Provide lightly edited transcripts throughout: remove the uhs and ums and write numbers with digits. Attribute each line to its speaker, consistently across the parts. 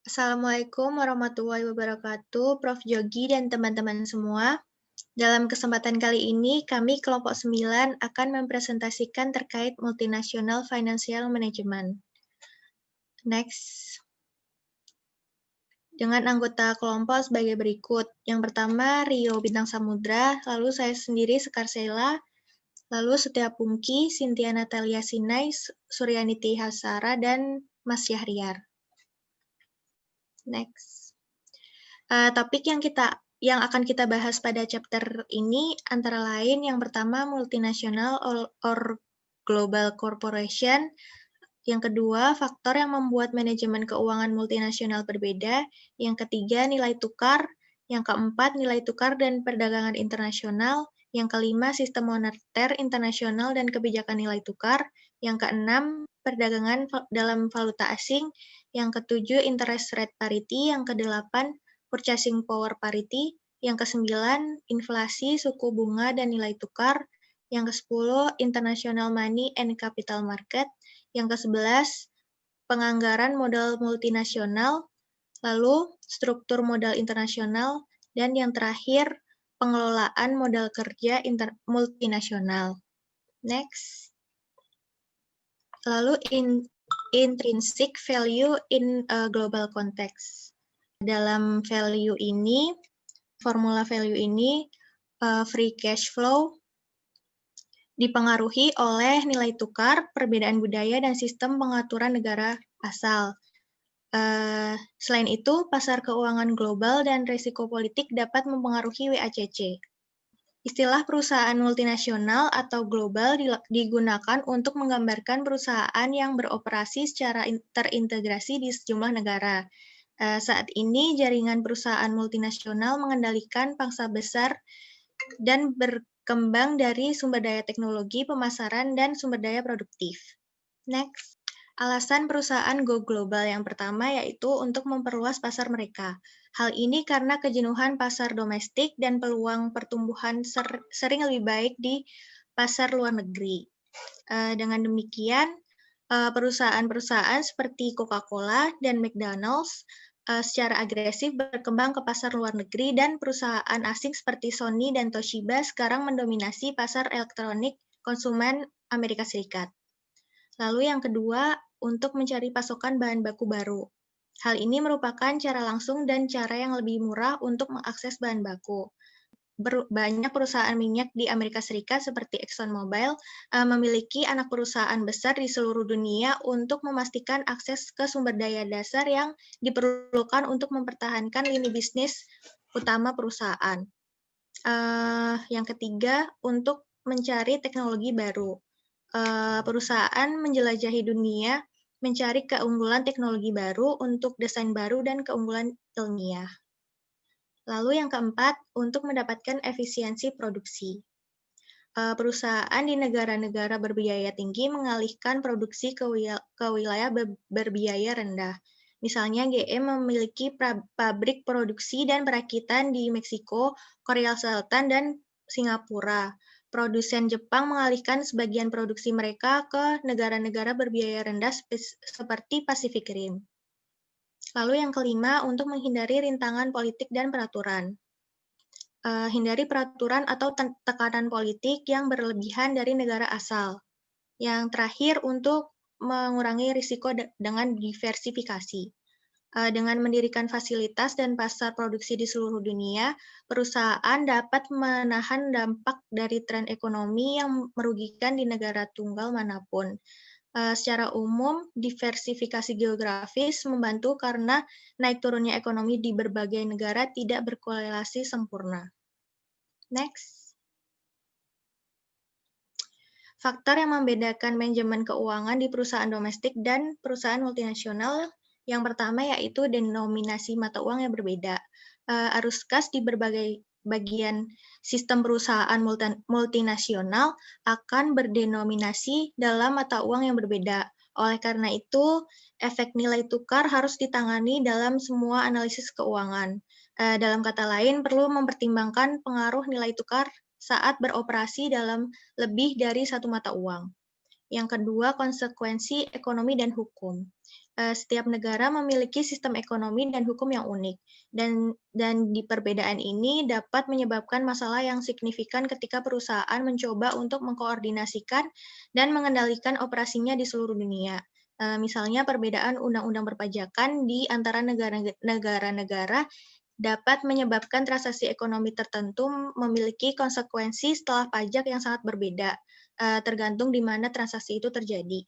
Speaker 1: Assalamualaikum warahmatullahi wabarakatuh, Prof. Jogi dan teman-teman semua. Dalam kesempatan kali ini, kami kelompok 9 akan mempresentasikan terkait Multinational Financial Management. Next. Dengan anggota kelompok sebagai berikut. Yang pertama, Rio Bintang Samudra, lalu saya sendiri Sekar Sheila, lalu Setia Pungki, Cynthia Natalia Sinai, Suryaniti Hasara, dan Mas Syahriar. Next. Topik yang akan kita bahas pada chapter ini antara lain yang pertama multinational or global corporation, yang kedua faktor yang membuat manajemen keuangan multinasional berbeda, yang ketiga nilai tukar, yang keempat nilai tukar dan perdagangan internasional, yang kelima sistem moneter internasional dan kebijakan nilai tukar, yang keenam perdagangan dalam valuta asing, yang ketujuh interest rate parity, yang kedelapan purchasing power parity, yang kesembilan inflasi, suku bunga, dan nilai tukar, yang ke-10 international money and capital market, yang ke-11 penganggaran modal multinasional, lalu struktur modal internasional, dan yang terakhir pengelolaan modal kerja multinasional. Next. Lalu intrinsic value in a global context. Dalam value ini, formula value ini, free cash flow dipengaruhi oleh nilai tukar, perbedaan budaya, dan sistem pengaturan negara asal. Selain itu, pasar keuangan global dan risiko politik dapat mempengaruhi WACC. Istilah perusahaan multinasional atau global digunakan untuk menggambarkan perusahaan yang beroperasi secara terintegrasi di sejumlah negara. Saat ini, jaringan perusahaan multinasional mengendalikan pangsa besar dan berkembang dari sumber daya teknologi, pemasaran, dan sumber daya produktif. Next. Alasan perusahaan go global yang pertama yaitu untuk memperluas pasar mereka. Hal ini karena kejenuhan pasar domestik dan peluang pertumbuhan sering lebih baik di pasar luar negeri. Dengan demikian, perusahaan-perusahaan seperti Coca-Cola dan McDonald's secara agresif berkembang ke pasar luar negeri dan perusahaan asing seperti Sony dan Toshiba sekarang mendominasi pasar elektronik konsumen Amerika Serikat. Lalu yang kedua, untuk mencari pasokan bahan baku baru. Hal ini merupakan cara langsung dan cara yang lebih murah untuk mengakses bahan baku. Banyak perusahaan minyak di Amerika Serikat seperti ExxonMobil memiliki anak perusahaan besar di seluruh dunia untuk memastikan akses ke sumber daya dasar yang diperlukan untuk mempertahankan lini bisnis utama perusahaan. Yang ketiga, untuk mencari teknologi baru. Perusahaan menjelajahi dunia, mencari keunggulan teknologi baru untuk desain baru dan keunggulan ilmiah. Lalu yang keempat, untuk mendapatkan efisiensi produksi. Perusahaan di negara-negara berbiaya tinggi mengalihkan produksi ke wilayah berbiaya rendah. Misalnya GM memiliki pabrik produksi dan perakitan di Meksiko, Korea Selatan, dan Singapura. Produsen Jepang mengalihkan sebagian produksi mereka ke negara-negara berbiaya rendah seperti Pacific Rim. Lalu yang kelima, untuk menghindari rintangan politik dan peraturan. Hindari peraturan atau tekanan politik yang berlebihan dari negara asal. Yang terakhir, untuk mengurangi risiko dengan diversifikasi. Dengan mendirikan fasilitas dan pasar produksi di seluruh dunia, perusahaan dapat menahan dampak dari tren ekonomi yang merugikan di negara tunggal manapun. Secara umum, diversifikasi geografis membantu karena naik turunnya ekonomi di berbagai negara tidak berkorelasi sempurna. Next. Faktor yang membedakan manajemen keuangan di perusahaan domestik dan perusahaan multinasional yang pertama yaitu denominasi mata uang yang berbeda. Arus kas di berbagai bagian sistem perusahaan multinasional akan berdenominasi dalam mata uang yang berbeda. Oleh karena itu, efek nilai tukar harus ditangani dalam semua analisis keuangan. Dalam kata lain, perlu mempertimbangkan pengaruh nilai tukar saat beroperasi dalam lebih dari satu mata uang. Yang kedua, konsekuensi ekonomi dan hukum. Setiap negara memiliki sistem ekonomi dan hukum yang unik, dan di perbedaan ini dapat menyebabkan masalah yang signifikan ketika perusahaan mencoba untuk mengkoordinasikan dan mengendalikan operasinya di seluruh dunia. Misalnya perbedaan undang-undang perpajakan di antara negara-negara dapat menyebabkan transaksi ekonomi tertentu memiliki konsekuensi setelah pajak yang sangat berbeda, tergantung di mana transaksi itu terjadi.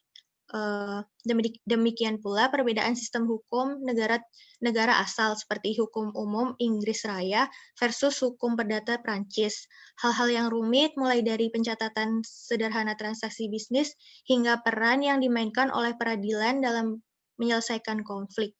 Speaker 1: Demikian pula perbedaan sistem hukum negara asal seperti hukum umum Inggris Raya versus hukum perdata Prancis. Hal-hal yang rumit mulai dari pencatatan sederhana transaksi bisnis hingga peran yang dimainkan oleh peradilan dalam menyelesaikan konflik.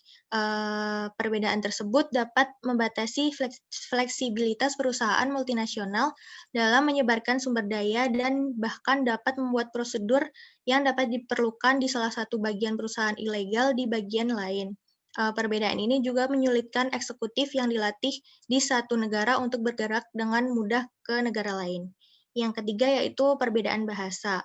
Speaker 1: Perbedaan tersebut dapat membatasi fleksibilitas perusahaan multinasional dalam menyebarkan sumber daya dan bahkan dapat membuat prosedur yang dapat diperlukan di salah satu bagian perusahaan ilegal di bagian lain. Perbedaan ini juga menyulitkan eksekutif yang dilatih di satu negara untuk bergerak dengan mudah ke negara lain. Yang ketiga yaitu perbedaan bahasa.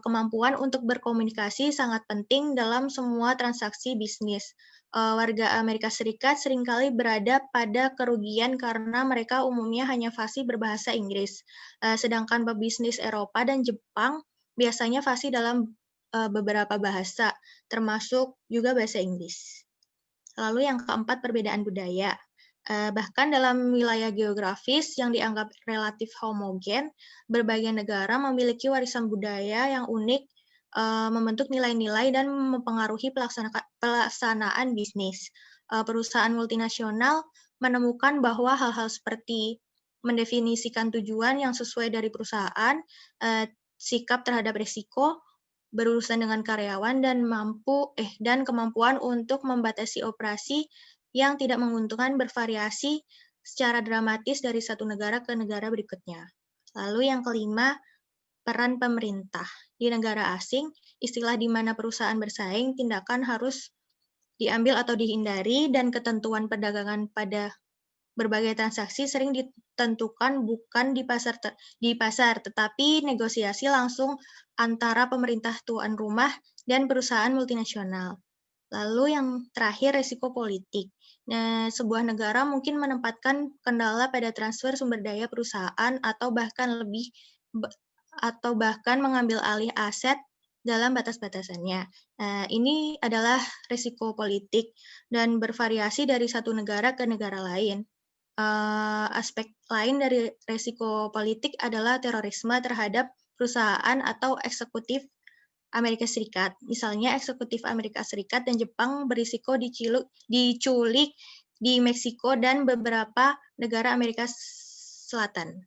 Speaker 1: Kemampuan untuk berkomunikasi sangat penting dalam semua transaksi bisnis. Warga Amerika Serikat seringkali berada pada kerugian karena mereka umumnya hanya fasih berbahasa Inggris. Sedangkan pebisnis Eropa dan Jepang biasanya fasih dalam beberapa bahasa, termasuk juga bahasa Inggris. Lalu yang keempat, perbedaan budaya. Bahkan dalam wilayah geografis yang dianggap relatif homogen, berbagai negara memiliki warisan budaya yang unik, membentuk nilai-nilai dan mempengaruhi pelaksanaan bisnis. Perusahaan multinasional menemukan bahwa hal-hal seperti mendefinisikan tujuan yang sesuai dari perusahaan, sikap terhadap risiko, berurusan dengan karyawan dan kemampuan untuk membatasi operasi yang tidak menguntungkan bervariasi secara dramatis dari satu negara ke negara berikutnya. Lalu yang kelima, peran pemerintah. Di negara asing, istilah di mana perusahaan bersaing, tindakan harus diambil atau dihindari, dan ketentuan perdagangan pada berbagai transaksi sering ditentukan bukan di pasar, tetapi negosiasi langsung antara pemerintah tuan rumah dan perusahaan multinasional. Lalu yang terakhir, resiko politik. Nah, sebuah negara mungkin menempatkan kendala pada transfer sumber daya perusahaan atau bahkan mengambil alih aset dalam batas-batasannya. Nah, ini adalah resiko politik dan bervariasi dari satu negara ke negara lain. Aspek lain dari resiko politik adalah terorisme terhadap perusahaan atau eksekutif Amerika Serikat. Misalnya eksekutif Amerika Serikat dan Jepang berisiko diculik di Meksiko dan beberapa negara Amerika Selatan.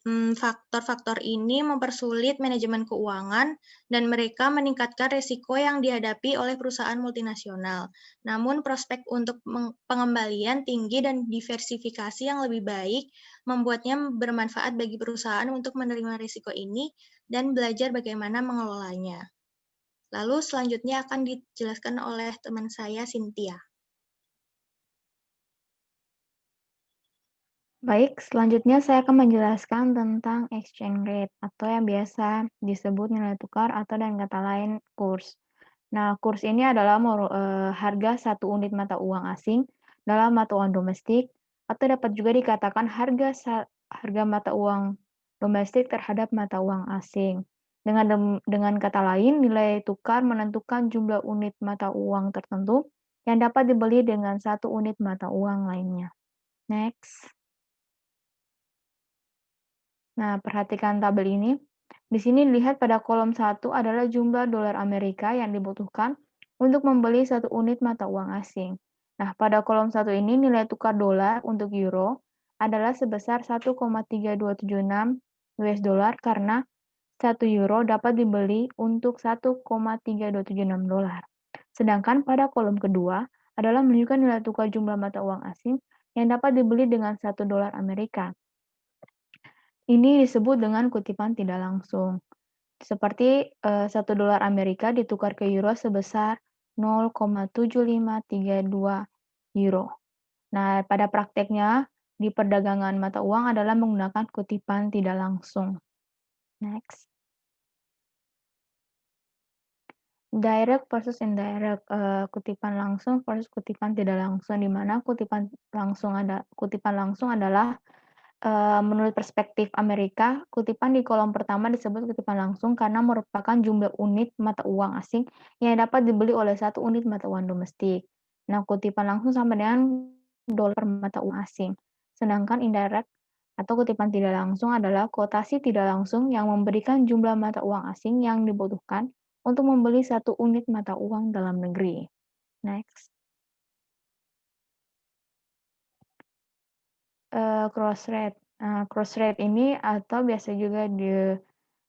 Speaker 1: Faktor-faktor ini mempersulit manajemen keuangan dan mereka meningkatkan risiko yang dihadapi oleh perusahaan multinasional. Namun prospek untuk pengembalian tinggi dan diversifikasi yang lebih baik membuatnya bermanfaat bagi perusahaan untuk menerima risiko ini dan belajar bagaimana mengelolanya. Lalu selanjutnya akan dijelaskan oleh teman saya, Cynthia.
Speaker 2: Baik, selanjutnya saya akan menjelaskan tentang exchange rate atau yang biasa disebut nilai tukar atau dengan kata lain kurs. Nah, kurs ini adalah harga satu unit mata uang asing dalam mata uang domestik atau dapat juga dikatakan harga mata uang domestik terhadap mata uang asing. Dengan kata lain, nilai tukar menentukan jumlah unit mata uang tertentu yang dapat dibeli dengan satu unit mata uang lainnya. Next. Nah, perhatikan tabel ini. Di sini dilihat pada kolom 1 adalah jumlah dolar Amerika yang dibutuhkan untuk membeli satu unit mata uang asing. Nah, pada kolom 1 ini nilai tukar dolar untuk euro adalah sebesar 1,3276 US dollar karena 1 euro dapat dibeli untuk 1,3276 dolar. Sedangkan pada kolom kedua adalah menunjukkan nilai tukar jumlah mata uang asing yang dapat dibeli dengan 1 dolar Amerika. Ini disebut dengan kutipan tidak langsung. Seperti 1 dolar Amerika ditukar ke euro sebesar 0,7532 euro. Nah, pada prakteknya di perdagangan mata uang adalah menggunakan kutipan tidak langsung. Next. Direct versus indirect, kutipan langsung versus kutipan tidak langsung, di mana kutipan langsung adalah, menurut perspektif Amerika, kutipan di kolom pertama disebut kutipan langsung karena merupakan jumlah unit mata uang asing yang dapat dibeli oleh satu unit mata uang domestik. Nah, kutipan langsung sama dengan dolar per mata uang asing. Sedangkan indirect atau kutipan tidak langsung adalah kuotasi tidak langsung yang memberikan jumlah mata uang asing yang dibutuhkan untuk membeli satu unit mata uang dalam negeri. Next. Cross rate. Cross rate ini atau biasa juga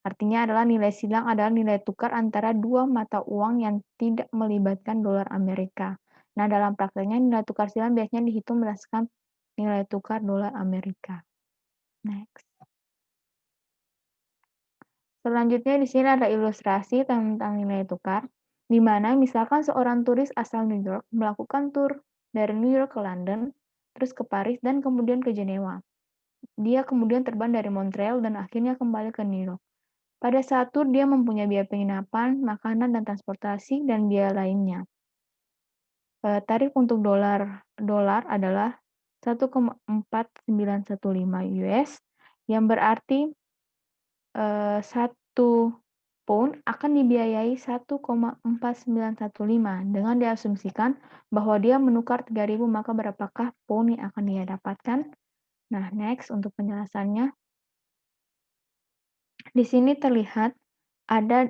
Speaker 2: artinya adalah nilai silang adalah nilai tukar antara dua mata uang yang tidak melibatkan dolar Amerika. Nah, dalam prakteknya nilai tukar silang biasanya dihitung berdasarkan nilai tukar dolar Amerika. Next. Selanjutnya di sini ada ilustrasi tentang nilai tukar, di mana misalkan seorang turis asal New York melakukan tur dari New York ke London, terus ke Paris, dan kemudian ke Jenewa. Dia kemudian terbang dari Montreal dan akhirnya kembali ke New York. Pada saat tur, dia mempunyai biaya penginapan, makanan, dan transportasi, dan biaya lainnya. Tarif untuk dolar adalah 1,4915 US, yang berarti 1 pound akan dibiayai 1,4915 dengan diasumsikan bahwa dia menukar 3.000, maka berapakah pound yang akan dia dapatkan? Nah, next untuk penjelasannya. Di sini terlihat ada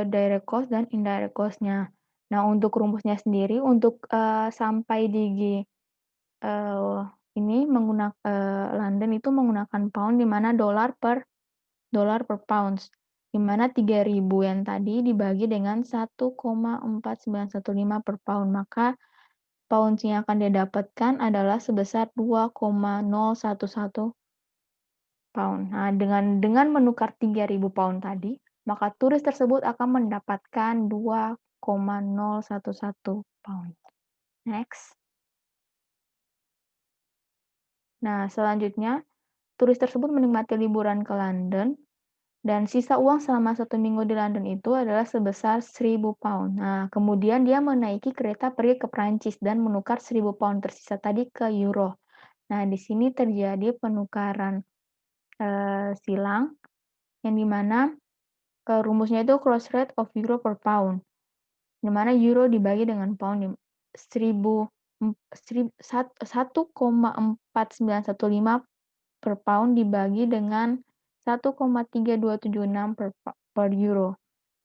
Speaker 2: direct cost dan indirect cost-nya. Nah, untuk rumusnya sendiri untuk sampai di ini London itu menggunakan pound, di mana dolar per pounds, di mana 3.000 yang tadi dibagi dengan 1,4915 per pound, maka pounds yang akan dia dapatkan adalah sebesar 2,011 pound. Nah, dengan menukar 3.000 pound tadi, maka turis tersebut akan mendapatkan 2,011 pound. Next. Nah, selanjutnya, turis tersebut menikmati liburan ke London, dan sisa uang selama 1 minggu di London itu adalah sebesar 1.000 pound. Nah, kemudian dia menaiki kereta pergi ke Prancis dan menukar 1.000 pound tersisa tadi ke euro. Nah, di sini terjadi penukaran silang, yang dimana rumusnya itu cross rate of euro per pound, di mana euro dibagi dengan pound 1,4915 per pound dibagi dengan 1,3276 per euro.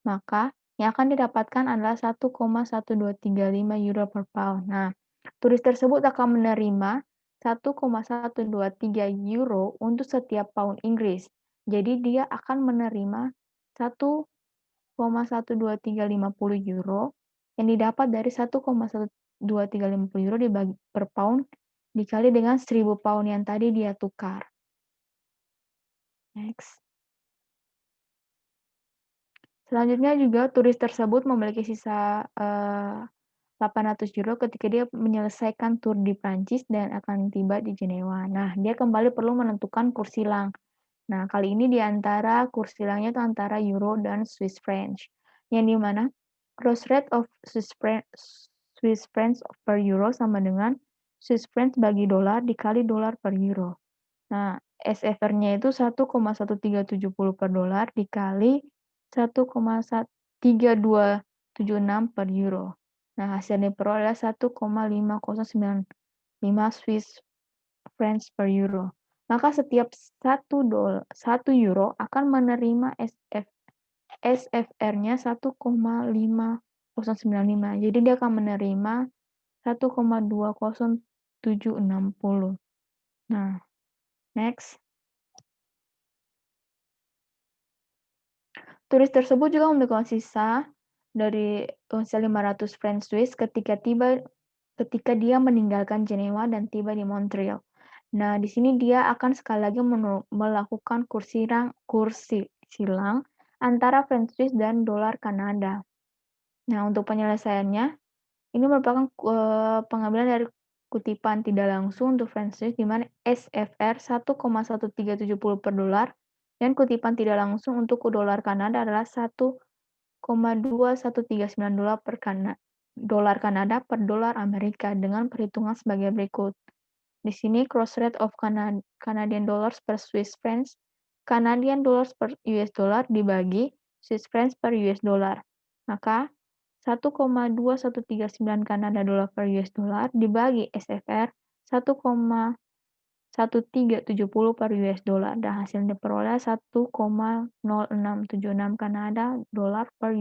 Speaker 2: Maka yang akan didapatkan adalah 1,1235 euro per pound. Nah, turis tersebut akan menerima 1,123 euro untuk setiap pound Inggris. Jadi dia akan menerima 1,12350 euro yang didapat dari 1,12350 euro dibagi per pound dikali dengan 1.000 pound yang tadi dia tukar. Next. Selanjutnya juga turis tersebut memiliki sisa 800 euro ketika dia menyelesaikan tur di Prancis dan akan tiba di Jenewa. Nah, dia kembali perlu menentukan kurs silang. Nah, kali ini di antara kurs silangnya itu antara euro dan Swiss franc. Yang di mana cross rate of Swiss francs per euro sama dengan Swiss francs bagi dolar dikali dolar per euro. Nah, SFR-nya itu 1,1370 per dolar dikali 1,3276 per euro. Nah, hasilnya diperoleh adalah 1,5095 Swiss francs per euro. Maka setiap 1 euro akan menerima SFR-nya 1,5095. Jadi dia akan menerima 1,20760. Nah, next. Turis tersebut juga memiliki sisa dari sisa 500 franc Swiss ketika dia meninggalkan Jenewa dan tiba di Montreal. Nah, di sini dia akan sekali lagi melakukan kurs silang antara franc Swiss dan dolar Kanada. Nah, untuk penyelesaiannya, ini merupakan pengambilan dari kutipan tidak langsung untuk franc Swiss, di mana SFR 1,1370 per dolar, dan kutipan tidak langsung untuk dolar Kanada adalah 1,0 $1,2139 per dolar Kanada per dolar Amerika dengan perhitungan sebagai berikut. Di sini cross rate of Canadian dollars per Swiss francs, Canadian dollars per US dollar dibagi Swiss francs per US dollar. Maka 1,2139 Kanada dolar per US dollar dibagi SFR 1,1370 per US dollar dan hasilnya diperoleh 1,0676 Kanada dolar per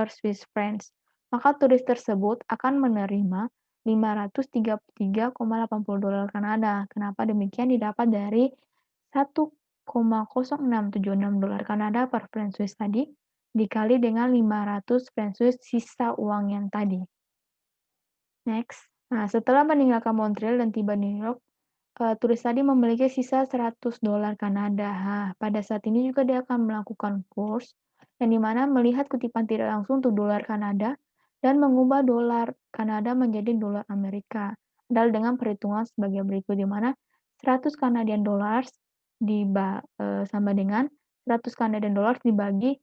Speaker 2: Swiss francs. Maka turis tersebut akan menerima $533,80 Kanada. Kenapa demikian? Didapat dari 1,0676 dolar Kanada per franc Swiss tadi dikali dengan 500 franc Swiss sisa uang yang tadi. Next. Nah, setelah meninggalkan Montreal dan tiba di New York, turis tadi memiliki sisa $100 Kanada. Pada saat ini juga dia akan melakukan kurs yang dimana melihat kutipan tidak langsung untuk dolar Kanada dan mengubah dolar Kanada menjadi dolar Amerika. Adalah dengan perhitungan sebagai berikut, di mana 100 Canadian dollars sama dengan 100 Canadian dollars dibagi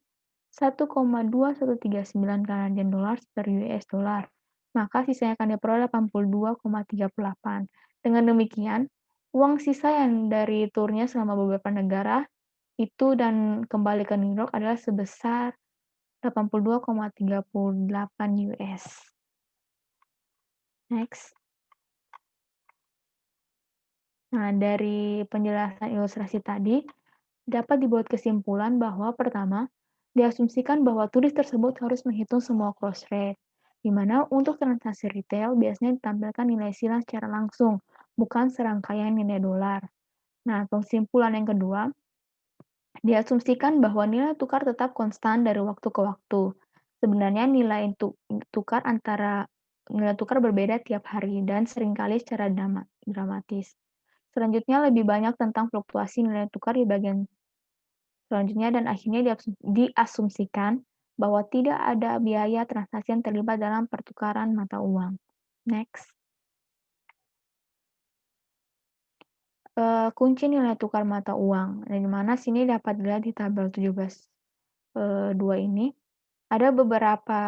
Speaker 2: 1,2139 Canadian dollars per US dollar. Maka sisanya akan diperoleh 82,38. Dengan demikian, uang sisa yang dari turnya selama beberapa negara itu dan kembali ke New York adalah sebesar 82,38 US. Next. Nah, dari penjelasan ilustrasi tadi, dapat dibuat kesimpulan bahwa pertama, diasumsikan bahwa turis tersebut harus menghitung semua cross rate, di mana untuk transaksi retail biasanya ditampilkan nilai silang secara langsung, bukan serangkaian nilai dolar. Nah, kesimpulan yang kedua, diasumsikan bahwa nilai tukar tetap konstan dari waktu ke waktu. Sebenarnya nilai tukar berbeda tiap hari dan seringkali secara dramatis. Selanjutnya lebih banyak tentang fluktuasi nilai tukar di bagian selanjutnya dan akhirnya diasumsikan bahwa tidak ada biaya transaksi yang terlibat dalam pertukaran mata uang. Next. Kunci nilai tukar mata uang, di mana sini dapat dilihat di tabel 17.2 ini. Ada beberapa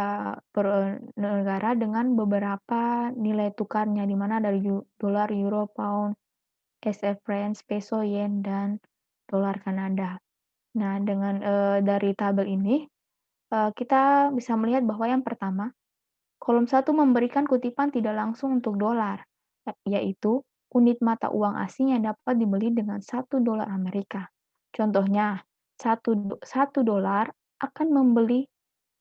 Speaker 2: negara dengan beberapa nilai tukarnya, di mana dari dolar, euro, pound, SF francs, peso, yen, dan dolar Kanada. Nah, dengan dari tabel ini, kita bisa melihat bahwa yang pertama, kolom 1 memberikan kutipan tidak langsung untuk dolar, yaitu unit mata uang asing yang dapat dibeli dengan $1 Amerika. Contohnya, 1 dolar akan membeli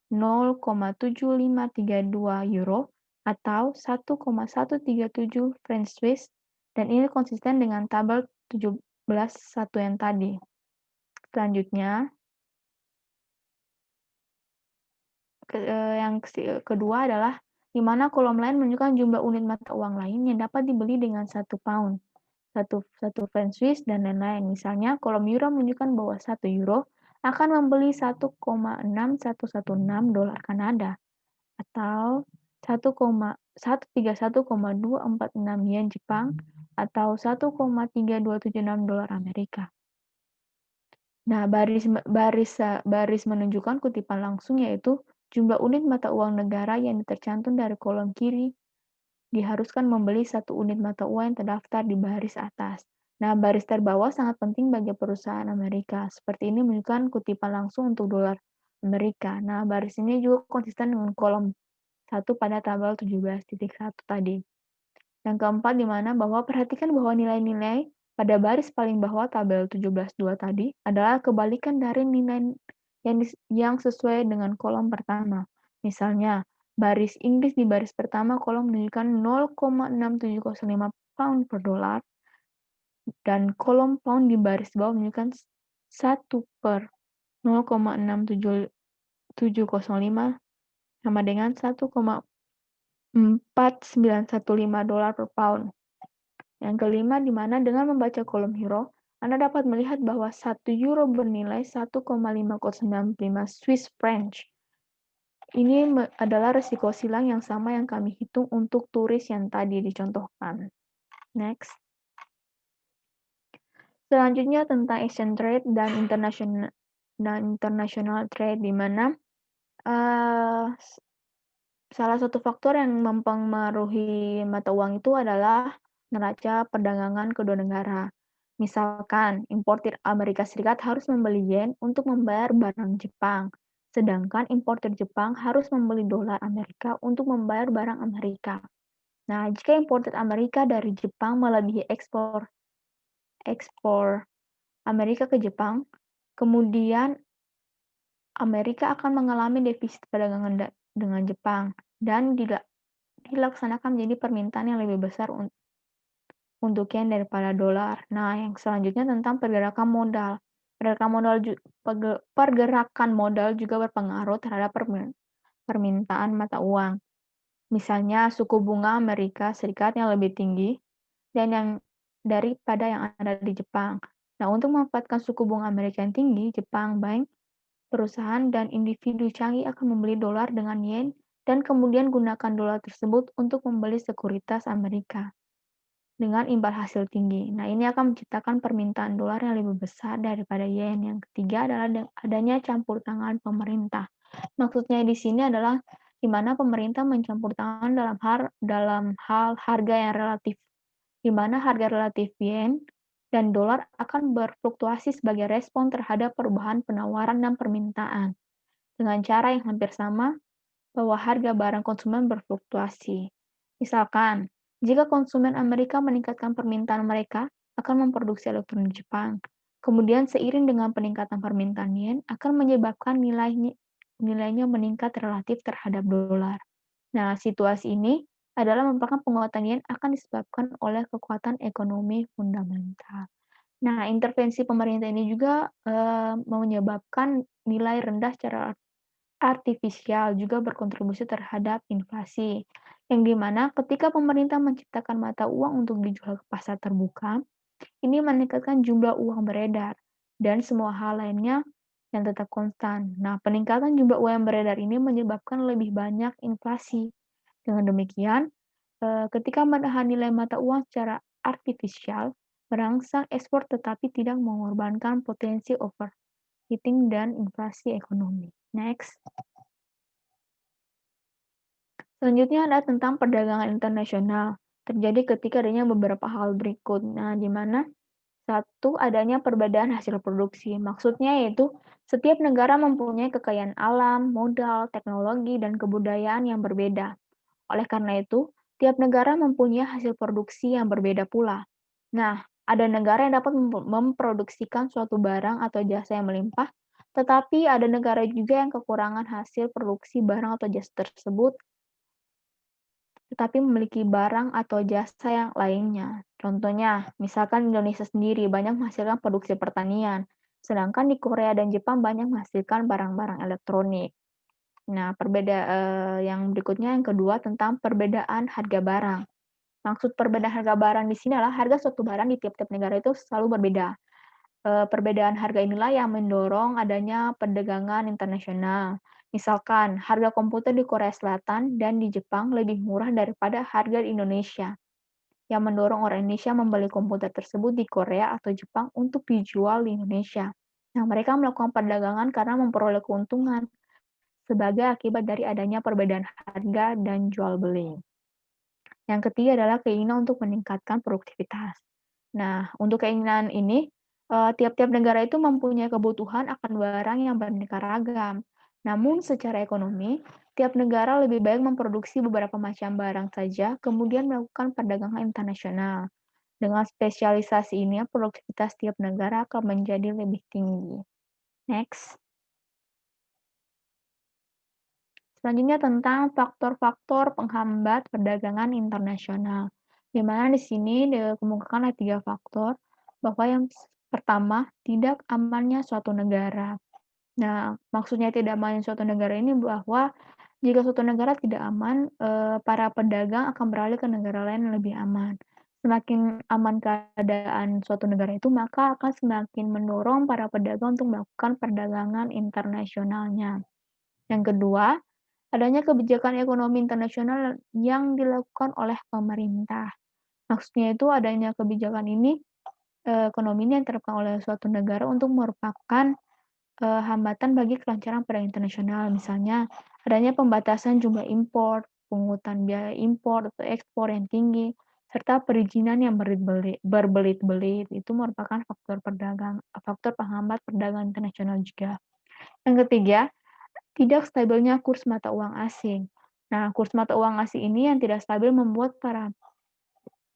Speaker 2: 0,7532 euro atau 1,137 franc Swiss, dan ini konsisten dengan tabel 17.1 yang tadi. Selanjutnya, yang kedua adalah di mana kolom lain menunjukkan jumlah unit mata uang lain yang dapat dibeli dengan 1 pound, 1 franc Swiss, dan lain-lain. Misalnya, kolom euro menunjukkan bahwa 1 euro akan membeli 1,6116 dolar Kanada atau 131,246 yen Jepang atau 1,3276 dolar Amerika. Nah, baris menunjukkan kutipan langsung yaitu jumlah unit mata uang negara yang tercantum dari kolom kiri diharuskan membeli 1 unit mata uang yang terdaftar di baris atas. Nah, baris terbawah sangat penting bagi perusahaan Amerika. Seperti ini menunjukkan kutipan langsung untuk dolar Amerika. Nah, baris ini juga konsisten dengan kolom 1 pada tabel 17.1 tadi. Yang keempat, di mana bahwa perhatikan bahwa nilai-nilai pada baris paling bawah tabel 17.2 tadi adalah kebalikan dari nilai yang sesuai dengan kolom pertama. Misalnya, baris Inggris di baris pertama kolom menunjukkan 0,6705 pound per dolar, dan kolom pound di baris bawah menunjukkan 1 per 0,67705 sama dengan 1,4915 dolar per pound. Yang kelima, di mana dengan membaca kolom euro, Anda dapat melihat bahwa 1 euro bernilai 1,5095 Swiss franc. Ini adalah risiko silang yang sama yang kami hitung untuk turis yang tadi dicontohkan. Next. Selanjutnya tentang exchange rate dan international trade, di mana Eee, s Salah satu faktor yang mempengaruhi mata uang itu adalah neraca perdagangan kedua negara. Misalkan, importir Amerika Serikat harus membeli yen untuk membayar barang Jepang, sedangkan importir Jepang harus membeli dolar Amerika untuk membayar barang Amerika. Nah, jika importir Amerika dari Jepang melebihi ekspor ekspor Amerika ke Jepang, kemudian Amerika akan mengalami defisit perdagangan dengan Jepang dan dilaksanakan menjadi permintaan yang lebih besar untuk yen daripada dolar. Nah, yang selanjutnya tentang pergerakan modal. Pergerakan modal juga berpengaruh terhadap permintaan mata uang. Misalnya suku bunga Amerika Serikat yang lebih tinggi dan yang daripada yang ada di Jepang. Nah, untuk memanfaatkan suku bunga Amerika yang tinggi, Jepang Bank, perusahaan dan individu canggih akan membeli dolar dengan yen dan kemudian gunakan dolar tersebut untuk membeli sekuritas Amerika dengan imbal hasil tinggi. Nah, ini akan menciptakan permintaan dolar yang lebih besar daripada yen. Yang ketiga adalah adanya campur tangan pemerintah. Maksudnya di sini adalah di mana pemerintah mencampur tangan dalam hal harga yang relatif, di mana harga relatif yen dan dolar akan berfluktuasi sebagai respon terhadap perubahan penawaran dan permintaan. Dengan cara yang hampir sama, bahwa harga barang konsumen berfluktuasi. Misalkan, jika konsumen Amerika meningkatkan permintaan mereka akan memproduksi elektronik Jepang. Kemudian seiring dengan peningkatan permintaan yen akan menyebabkan nilainya meningkat relatif terhadap dolar. Nah, situasi ini adalah merupakan penguatan yen akan disebabkan oleh kekuatan ekonomi fundamental. Nah, intervensi pemerintah ini juga menyebabkan nilai rendah secara artifisial juga berkontribusi terhadap inflasi, yang dimana ketika pemerintah menciptakan mata uang untuk dijual ke pasar terbuka, ini meningkatkan jumlah uang beredar dan semua hal lainnya yang tetap konstan. Nah, peningkatan jumlah uang yang beredar ini menyebabkan lebih banyak inflasi. Dengan demikian, ketika menahan nilai mata uang secara artifisial, merangsang ekspor tetapi tidak mengorbankan potensi overheating dan inflasi ekonomi. Next. Selanjutnya ada tentang perdagangan internasional. Terjadi ketika adanya beberapa hal berikut. Nah, di mana satu, adanya perbedaan hasil produksi. Maksudnya yaitu setiap negara mempunyai kekayaan alam, modal, teknologi, dan kebudayaan yang berbeda. Oleh karena itu, tiap negara mempunyai hasil produksi yang berbeda pula. Nah, ada negara yang dapat memproduksikan suatu barang atau jasa yang melimpah, tetapi ada negara juga yang kekurangan hasil produksi barang atau jasa tersebut tetapi memiliki barang atau jasa yang lainnya. Contohnya, misalkan Indonesia sendiri banyak menghasilkan produksi pertanian, sedangkan di Korea dan Jepang banyak menghasilkan barang-barang elektronik. Nah, yang berikutnya yang kedua tentang perbedaan harga barang. Maksud perbedaan harga barang di sini adalah harga suatu barang di tiap-tiap negara itu selalu berbeda. Perbedaan harga inilah yang mendorong adanya perdagangan internasional. Misalkan, harga komputer di Korea Selatan dan di Jepang lebih murah daripada harga di Indonesia, yang mendorong orang Indonesia membeli komputer tersebut di Korea atau Jepang untuk dijual di Indonesia. Nah, mereka melakukan perdagangan karena memperoleh keuntungan sebagai akibat dari adanya perbedaan harga dan jual beli. Yang ketiga adalah keinginan untuk meningkatkan produktivitas. Nah, untuk keinginan ini, tiap-tiap negara itu mempunyai kebutuhan akan barang yang beraneka ragam. Namun secara ekonomi, tiap negara lebih baik memproduksi beberapa macam barang saja, kemudian melakukan perdagangan internasional. Dengan spesialisasi ini, produktivitas tiap negara akan menjadi lebih tinggi. Next. Selanjutnya tentang faktor-faktor penghambat perdagangan internasional, di mana di sini dikemukakan ada 3 faktor, bahwa yang pertama, tidak amannya suatu negara. Nah, maksudnya tidak amannya suatu negara ini bahwa jika suatu negara tidak aman, para pedagang akan beralih ke negara lain yang lebih aman. Semakin aman keadaan suatu negara itu, maka akan semakin mendorong para pedagang untuk melakukan perdagangan internasionalnya. Yang kedua, adanya kebijakan ekonomi internasional yang dilakukan oleh pemerintah. Maksudnya itu adanya kebijakan ini, ekonomi ini yang diterapkan oleh suatu negara untuk merupakan hambatan bagi kelancaran perdagangan internasional, misalnya adanya pembatasan jumlah impor, pungutan biaya impor atau ekspor yang tinggi, serta perizinan yang berbelit-belit, itu merupakan faktor penghambat perdagangan internasional juga. Yang ketiga, tidak stabilnya kurs mata uang asing. Nah, kurs mata uang asing ini yang tidak stabil membuat para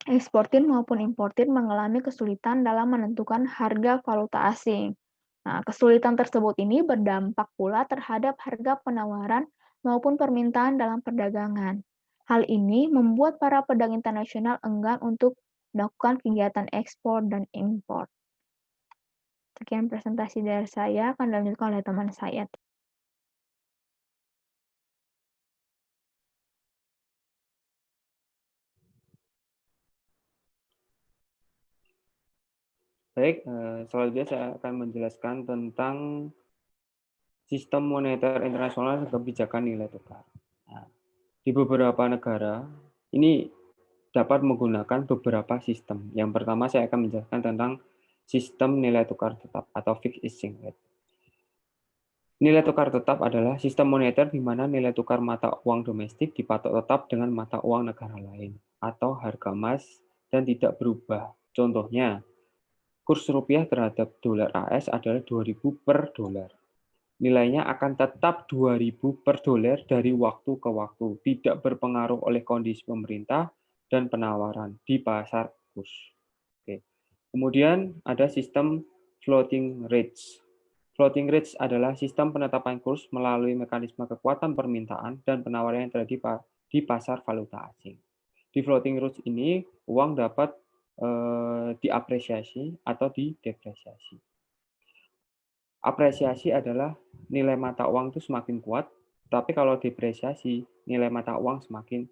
Speaker 2: eksportir maupun importir mengalami kesulitan dalam menentukan harga valuta asing. Nah, kesulitan tersebut ini berdampak pula terhadap harga penawaran maupun permintaan dalam perdagangan. Hal ini membuat para pedagang internasional enggan untuk melakukan kegiatan ekspor dan impor. Sekian presentasi dari saya, akan dilanjutkan oleh teman saya.
Speaker 3: Baik, selanjutnya saya akan menjelaskan tentang sistem moneter internasional dan kebijakan nilai tukar. Nah, di beberapa negara, ini dapat menggunakan beberapa sistem. Yang pertama, saya akan menjelaskan tentang sistem nilai tukar tetap atau fixed exchange rate. Nilai tukar tetap adalah sistem moneter di mana nilai tukar mata uang domestik dipatok tetap dengan mata uang negara lain atau harga emas dan tidak berubah. Contohnya, kurs rupiah terhadap dolar AS adalah 2.000 per dolar. Nilainya akan tetap 2.000 per dolar dari waktu ke waktu, tidak berpengaruh oleh kondisi pemerintah dan penawaran di pasar kurs. Oke. Kemudian ada sistem floating rates. Floating rates adalah sistem penetapan kurs melalui mekanisme kekuatan permintaan dan penawaran yang terjadi di pasar valuta asing. Di floating rates ini, uang dapat diapresiasi atau didepresiasi. Apresiasi adalah nilai mata uang itu semakin kuat, tapi kalau depresiasi, nilai mata uang semakin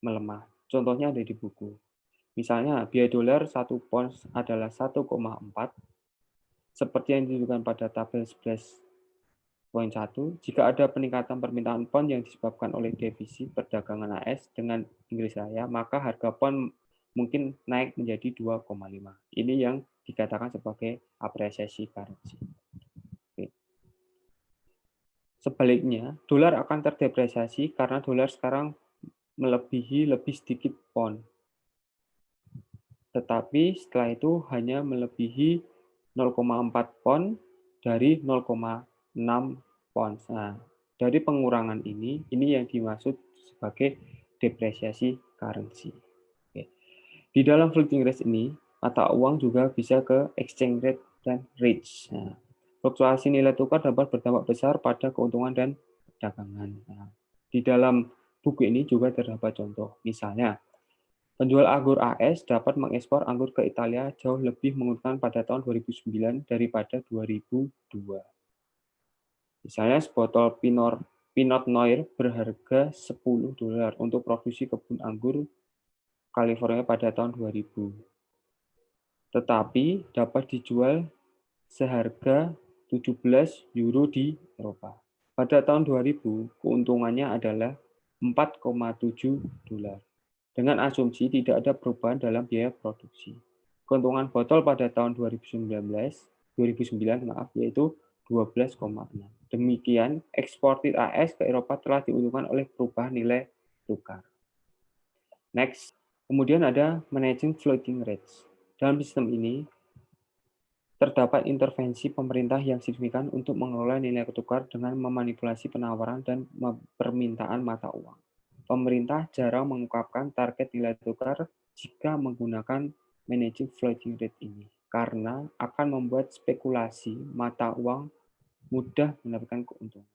Speaker 3: melemah. Contohnya ada di buku. Misalnya, biaya dolar 1 pounds adalah 1,4, seperti yang ditunjukkan pada tabel 11.1. Jika ada peningkatan permintaan pound yang disebabkan oleh defisit perdagangan AS dengan Inggris Raya, maka harga pound mungkin naik menjadi 2,5. Ini yang dikatakan sebagai apresiasi currency. Sebaliknya, dolar akan terdepresiasi karena dolar sekarang melebihi lebih sedikit pound. Tetapi setelah itu hanya melebihi 0,4 pound dari 0,6 pound. Nah, dari pengurangan ini yang dimaksud sebagai depresiasi currency. Oke. Di dalam floating rate ini, mata uang juga bisa ke exchange rate dan rates. Nah, fluktuasi nilai tukar dapat berdampak besar pada keuntungan dan perdagangan. Nah, di dalam buku ini juga terdapat contoh. Misalnya, penjual anggur AS dapat mengekspor anggur ke Italia jauh lebih menguntungkan pada tahun 2009 daripada 2002. Misalnya, sebotol Pinot Noir berharga $10 untuk produksi kebun anggur California pada tahun 2000. Tetapi dapat dijual seharga 17 euro di Eropa. Pada tahun 2000, keuntungannya adalah $4,7. Dengan asumsi tidak ada perubahan dalam biaya produksi. Keuntungan botol pada tahun 2009 yaitu 12,6. Demikian, eksportir AS ke Eropa telah diuntungkan oleh perubahan nilai tukar. Next, kemudian ada managing floating rates. Dalam sistem ini, terdapat intervensi pemerintah yang signifikan untuk mengelola nilai tukar dengan memanipulasi penawaran dan permintaan mata uang. Pemerintah jarang mengungkapkan target nilai tukar jika menggunakan managing floating rate ini, karena akan membuat spekulasi mata uang mudah mendapatkan keuntungan.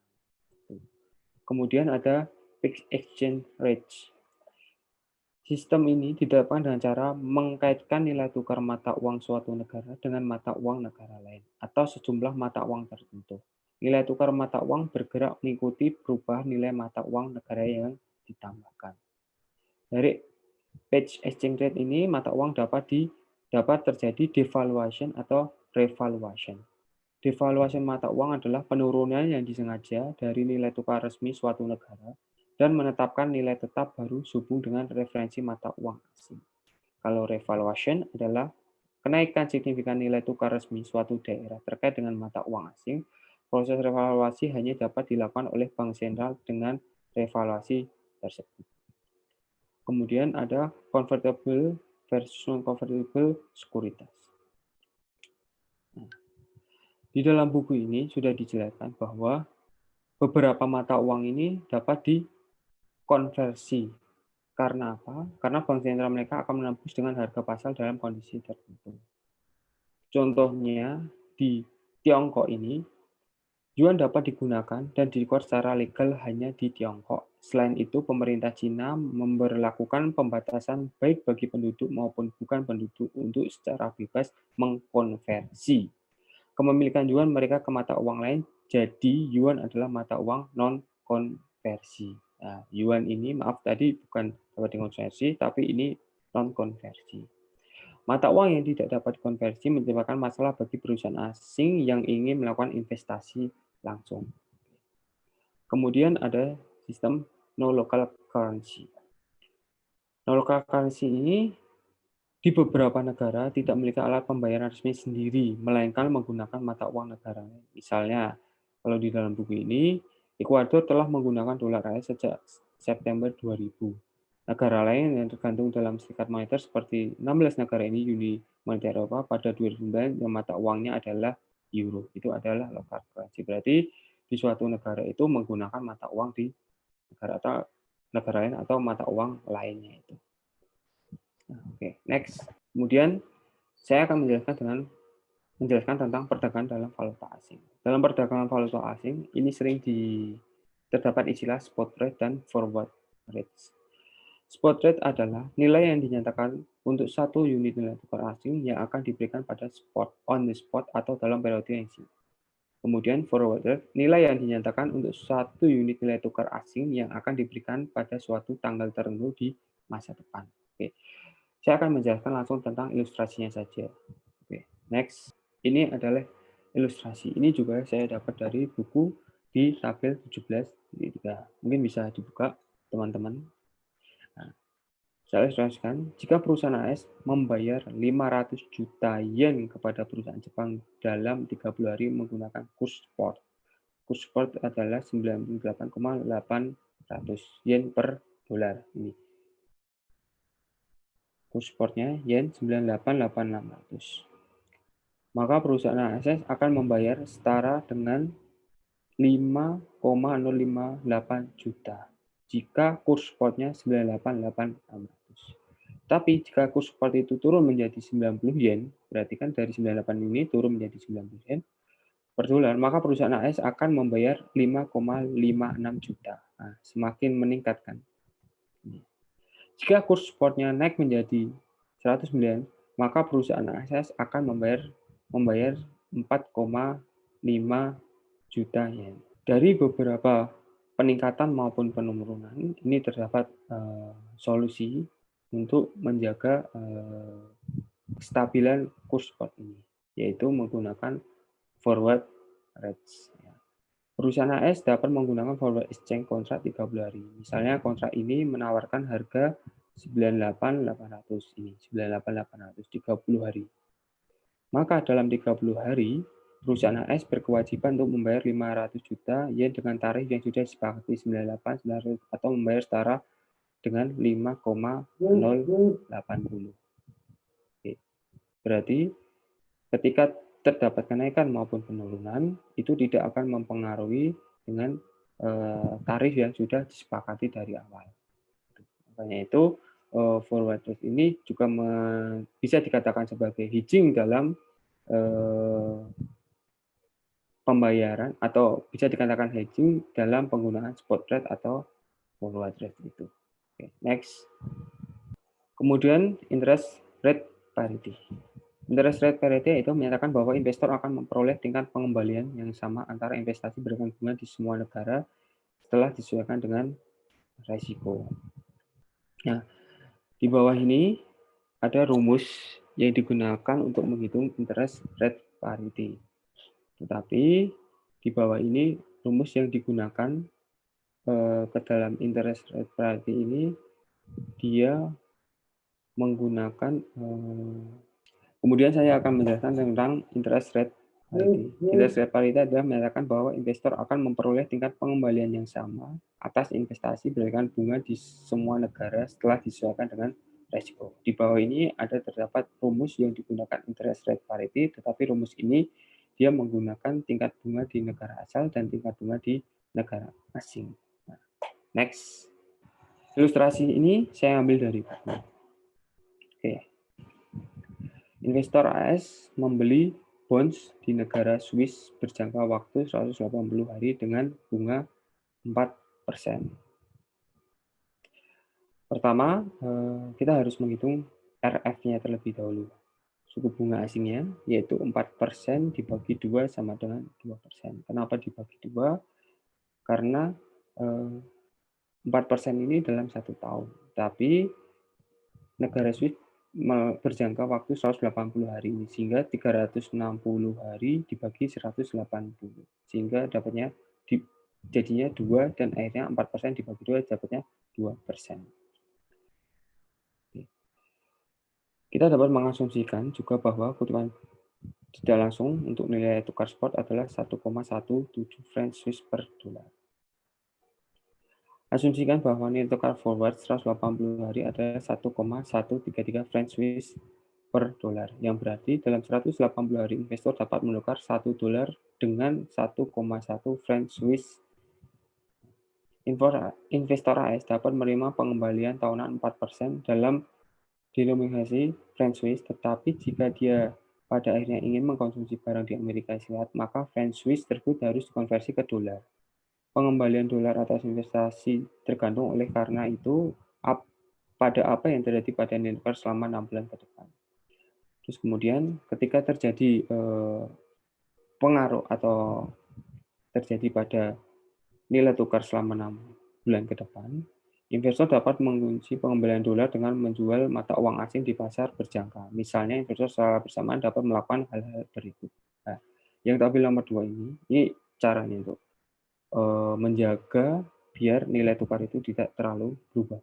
Speaker 3: Kemudian ada fixed exchange rates. Sistem ini didapatkan dengan cara mengkaitkan nilai tukar mata uang suatu negara dengan mata uang negara lain, atau sejumlah mata uang tertentu. Nilai tukar mata uang bergerak mengikuti perubahan nilai mata uang negara yang ditambahkan. Dari page exchange rate ini, mata uang dapat terjadi devaluation atau revaluation. Devaluation mata uang adalah penurunan yang disengaja dari nilai tukar resmi suatu negara dan menetapkan nilai tetap baru sehubung dengan referensi mata uang asing. Kalau revaluation adalah kenaikan signifikan nilai tukar resmi suatu daerah terkait dengan mata uang asing Proses revaluasi hanya dapat dilakukan oleh bank sentral dengan revaluasi tersebut. Kemudian ada convertible versus non-convertible sekuritas. Di dalam buku ini sudah dijelaskan bahwa beberapa mata uang ini dapat dikonversi. Karena apa? Karena bank sentral mereka akan menembus dengan harga pasar dalam kondisi tertentu. Contohnya di Tiongkok ini, yuan dapat digunakan dan dikeluarkan secara legal hanya di Tiongkok. Selain itu, pemerintah Cina memberlakukan pembatasan baik bagi penduduk maupun bukan penduduk untuk secara bebas mengkonversi kepemilikan yuan mereka ke mata uang lain, jadi yuan adalah mata uang non-konversi. Nah, yuan ini, maaf tadi bukan dapat dikonversi, tapi ini non-konversi. Mata uang yang tidak dapat dikonversi menyebabkan masalah bagi perusahaan asing yang ingin melakukan investasi langsung. Kemudian ada sistem no local currency. No local currency ini di beberapa negara tidak memiliki alat pembayaran resmi sendiri, melainkan menggunakan mata uang negara. Misalnya, kalau di dalam buku ini, Ekuador telah menggunakan dolar AS sejak September 2000. Negara lain yang tergantung dalam serikat moneter seperti 16 negara ini Uni Moneter Eropa pada 2009 yang mata uangnya adalah euro. Itu adalah local currency. Berarti di suatu negara itu menggunakan mata uang di negara lain atau mata uang lainnya itu. Oke, next. Kemudian saya akan menjelaskan tentang perdagangan dalam valuta asing. Dalam perdagangan valuta asing, ini sering terdapat istilah spot rate dan forward rates. Spot rate adalah nilai yang dinyatakan untuk satu unit nilai tukar asing yang akan diberikan pada spot, on the spot, atau dalam periode yang singkat. Kemudian forward rate, nilai yang dinyatakan untuk satu unit nilai tukar asing yang akan diberikan pada suatu tanggal tertentu di masa depan. Oke. Saya akan menjelaskan langsung tentang ilustrasinya saja. Oke, next. Ini adalah ilustrasi. Ini juga saya dapat dari buku di tabel 17. Mungkin bisa dibuka, teman-teman. Nah, saya ilustrasikan, jika perusahaan AS membayar 500 juta yen kepada perusahaan Jepang dalam 30 hari menggunakan kurs spot. Kurs spot adalah 98,800 yen per dolar. Ini. Kurs sportnya yen 98,800. Maka perusahaan ASS akan membayar setara dengan 5,058 juta jika kurs sportnya 98,800. Tapi jika kurs sport itu turun menjadi 90 yen, berarti kan dari 98 ini turun menjadi 90 yen per dolar, maka perusahaan AS akan membayar 5,56 juta. Nah, semakin meningkatkan. Jika kurs sportnya naik menjadi 100 miliar, maka perusahaan ASS akan membayar 4,5 juta yen. Dari beberapa peningkatan maupun penurunan, ini terdapat solusi untuk menjaga kestabilan kurs spot ini, yaitu menggunakan forward rates. Perusahaan AS dapat menggunakan forward exchange kontrak 30 hari. Misalnya kontrak ini menawarkan harga 98.800 ini, 98.800 30 hari. Maka dalam 30 hari, perusahaan AS berkewajiban untuk membayar 500 juta yen dengan tarif yang sudah disepakati 98.900 atau membayar setara dengan 5,080. Oke. Berarti ketika terdapat kenaikan maupun penurunan, itu tidak akan mempengaruhi dengan tarif yang sudah disepakati dari awal. Makanya itu forward rate ini juga bisa dikatakan sebagai hedging dalam pembayaran, atau bisa dikatakan hedging dalam penggunaan spot rate atau forward rate itu. Oke, next. Kemudian interest rate parity. Interest rate parity itu menyatakan bahwa investor akan memperoleh tingkat pengembalian yang sama antara investasi berdasarkan bunga di semua negara setelah disesuaikan dengan risiko. Nah, di bawah ini ada rumus yang digunakan untuk menghitung interest rate parity. Tetapi di bawah ini rumus yang digunakan ke dalam interest rate parity ini dia menggunakan kemudian saya akan menjelaskan tentang interest rate parity. Interest rate parity adalah menyatakan bahwa investor akan memperoleh tingkat pengembalian yang sama atas investasi berdasarkan bunga di semua negara setelah disesuaikan dengan resiko. Di bawah ini terdapat rumus yang digunakan interest rate parity, tetapi rumus ini dia menggunakan tingkat bunga di negara asal dan tingkat bunga di negara asing. Next. Ilustrasi ini saya ambil dari buku. Oke. Investor AS membeli bonds di negara Swiss berjangka waktu 180 hari dengan bunga 4%. Pertama, kita harus menghitung RF-nya terlebih dahulu. Suku bunga asingnya, yaitu 4% dibagi 2 sama dengan 2%. Kenapa dibagi 2? Karena 4% ini dalam 1 tahun. Tapi negara Swiss berjangka waktu 180 hari ini, sehingga 360 hari dibagi 180, sehingga dapatnya jadinya 2 dan akhirnya 4% dibagi 2 dapatnya 2%. Kita dapat mengasumsikan juga bahwa kebutuhan tidak langsung untuk nilai tukar spot adalah 1,17 franc Swiss per dolar. Asumsikan bahwa nilai tukar forward 180 hari adalah 1,133 franc Swiss per dolar, yang berarti dalam 180 hari investor dapat menukar 1 dolar dengan 1,1 franc Swiss. Investor AS dapat menerima pengembalian tahunan 4% dalam denominasi franc Swiss, tetapi jika dia pada akhirnya ingin mengkonsumsi barang di Amerika Serikat, maka franc Swiss tersebut harus dikonversi ke dolar. Pengembalian dolar atas investasi tergantung oleh karena itu pada apa yang terjadi pada nilai tukar selama 6 bulan ke depan. Terus kemudian ketika terjadi pengaruh atau terjadi pada nilai tukar selama 6 bulan ke depan, investor dapat mengunci pengembalian dolar dengan menjual mata uang asing di pasar berjangka. Misalnya investor secara bersamaan dapat melakukan hal-hal berikut. Nah, yang tampil nomor 2 ini caranya untuk menjaga biar nilai tukar itu tidak terlalu berubah.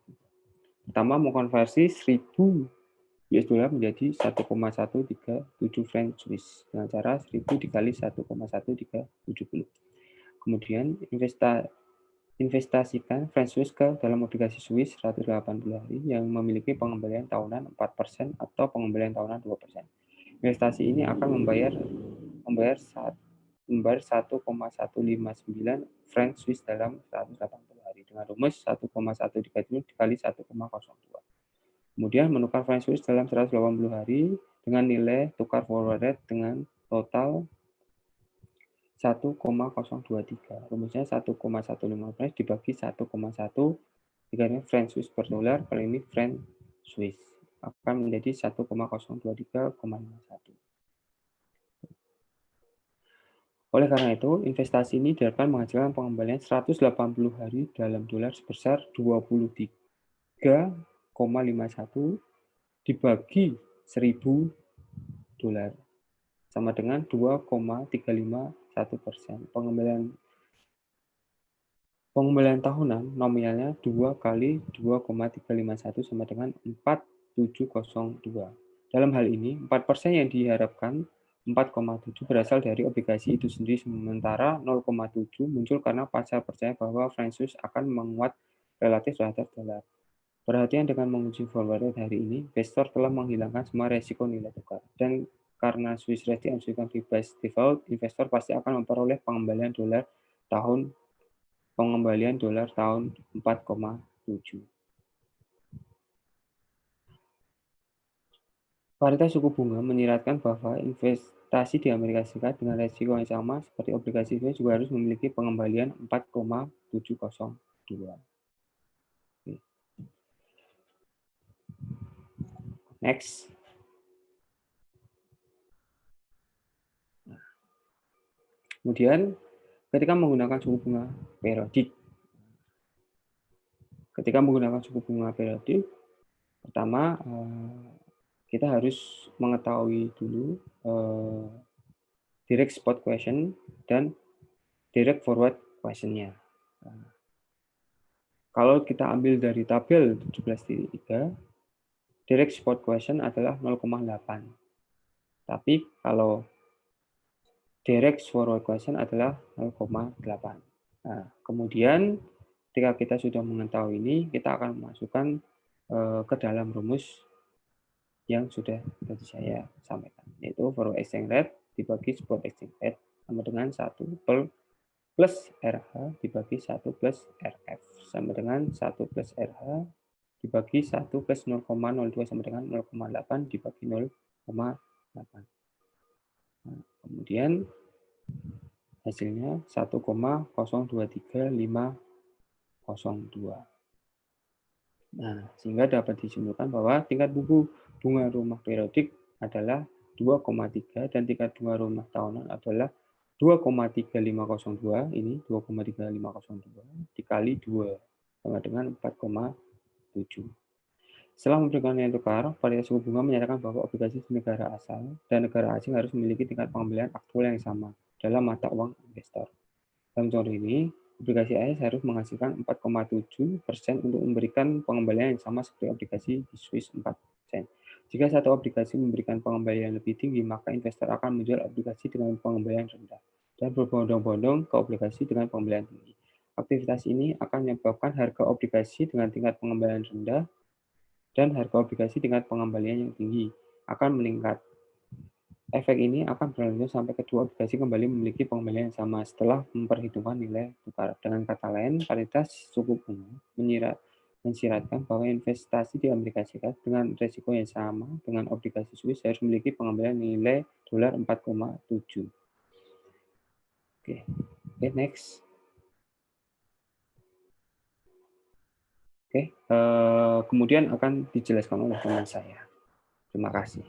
Speaker 3: Pertama, mengkonversi 1000 US dollar menjadi 1,137 franc Swiss dengan cara 1000 dikali 1,1370. Kemudian investasikan franc Swiss ke dalam obligasi Swiss 180 hari yang memiliki pengembalian tahunan 4% atau pengembalian tahunan 2%. Investasi ini akan membayar 1,159 franc Swiss dalam 180 hari dengan rumus 1,1 dikali 1,02. Kemudian menukar franc Swiss dalam 180 hari dengan nilai tukar forward rate dengan total 1,023. Rumusnya 1,15 dibagi 1,1 dikali franc Swiss per dolar kali ini franc Swiss akan menjadi 1,023,51. Oleh karena itu, investasi ini diharapkan menghasilkan pengembalian 180 hari dalam dolar sebesar 23,51 dibagi 1000 dolar sama dengan 2,351%. Pengembalian tahunan nominalnya 2 kali 2,351 sama dengan 4,702. Dalam hal ini, 4% yang diharapkan 4,7 berasal dari obligasi itu sendiri, sementara 0,7 muncul karena pasar percaya bahwa franc Swiss akan menguat relatif terhadap dolar. Perhatian dengan menguji forward rate hari ini, investor telah menghilangkan semua resiko nilai tukar. Dan karena Swiss rate diasumsikan di base default, investor pasti akan memperoleh pengembalian dolar tahun 4,7. Paritas suku bunga menyiratkan bahwa investasi di Amerika Serikat dengan resiko yang sama seperti obligasi Swiss juga harus memiliki pengembalian 4,702. Next. Kemudian ketika menggunakan suku bunga periodik. Pertama kita harus mengetahui dulu direct spot question dan direct forward question-nya. Kalau kita ambil dari tabel 17.3, direct spot question adalah 0,8. Tapi kalau direct swallow equation adalah 0,8. Nah, kemudian ketika kita sudah mengetahui ini, kita akan memasukkan ke dalam rumus yang sudah tadi saya sampaikan, yaitu forward exchange rate dibagi spot exchange rate sama dengan 1 plus RH dibagi 1 plus RF sama dengan 1 plus RH dibagi 1 plus 0,02 sama dengan 0,8 dibagi 0,8. Nah, kemudian hasilnya 1,023502. Nah, sehingga dapat disimpulkan bahwa tingkat bunga rumah periodik adalah 2,3 dan tingkat bunga rumah tahunan adalah 2,3502, ini 2,3502 dikali 2 sama dengan 4,7. Setelah memberikan nilai tukar, varietas suku bunga menyatakan bahwa obligasi di negara asal dan negara asing harus memiliki tingkat pengembalian aktual yang sama dalam mata uang investor. Dalam contoh ini, obligasi AS harus menghasilkan 4,7% untuk memberikan pengembalian yang sama seperti obligasi di Swiss 4%. Jika satu obligasi memberikan pengembalian lebih tinggi, maka investor akan menjual obligasi dengan pengembalian rendah dan berbondong-bondong ke obligasi dengan pengembalian tinggi. Aktivitas ini akan menyebabkan harga obligasi dengan tingkat pengembalian rendah dan harga obligasi dengan pengembalian yang tinggi akan meningkat. Efek ini akan berlanjut sampai kedua obligasi kembali memiliki pengembalian yang sama setelah memperhitungkan nilai tukar. Dengan kata lain, varietas suku bunga mensiratkan bahwa investasi di Amerika Serikat dengan risiko yang sama dengan obligasi Swiss harus memiliki pengembalian nilai dolar 4,7. Oke, next. Oke, kemudian akan dijelaskan oleh teman saya. Terima kasih.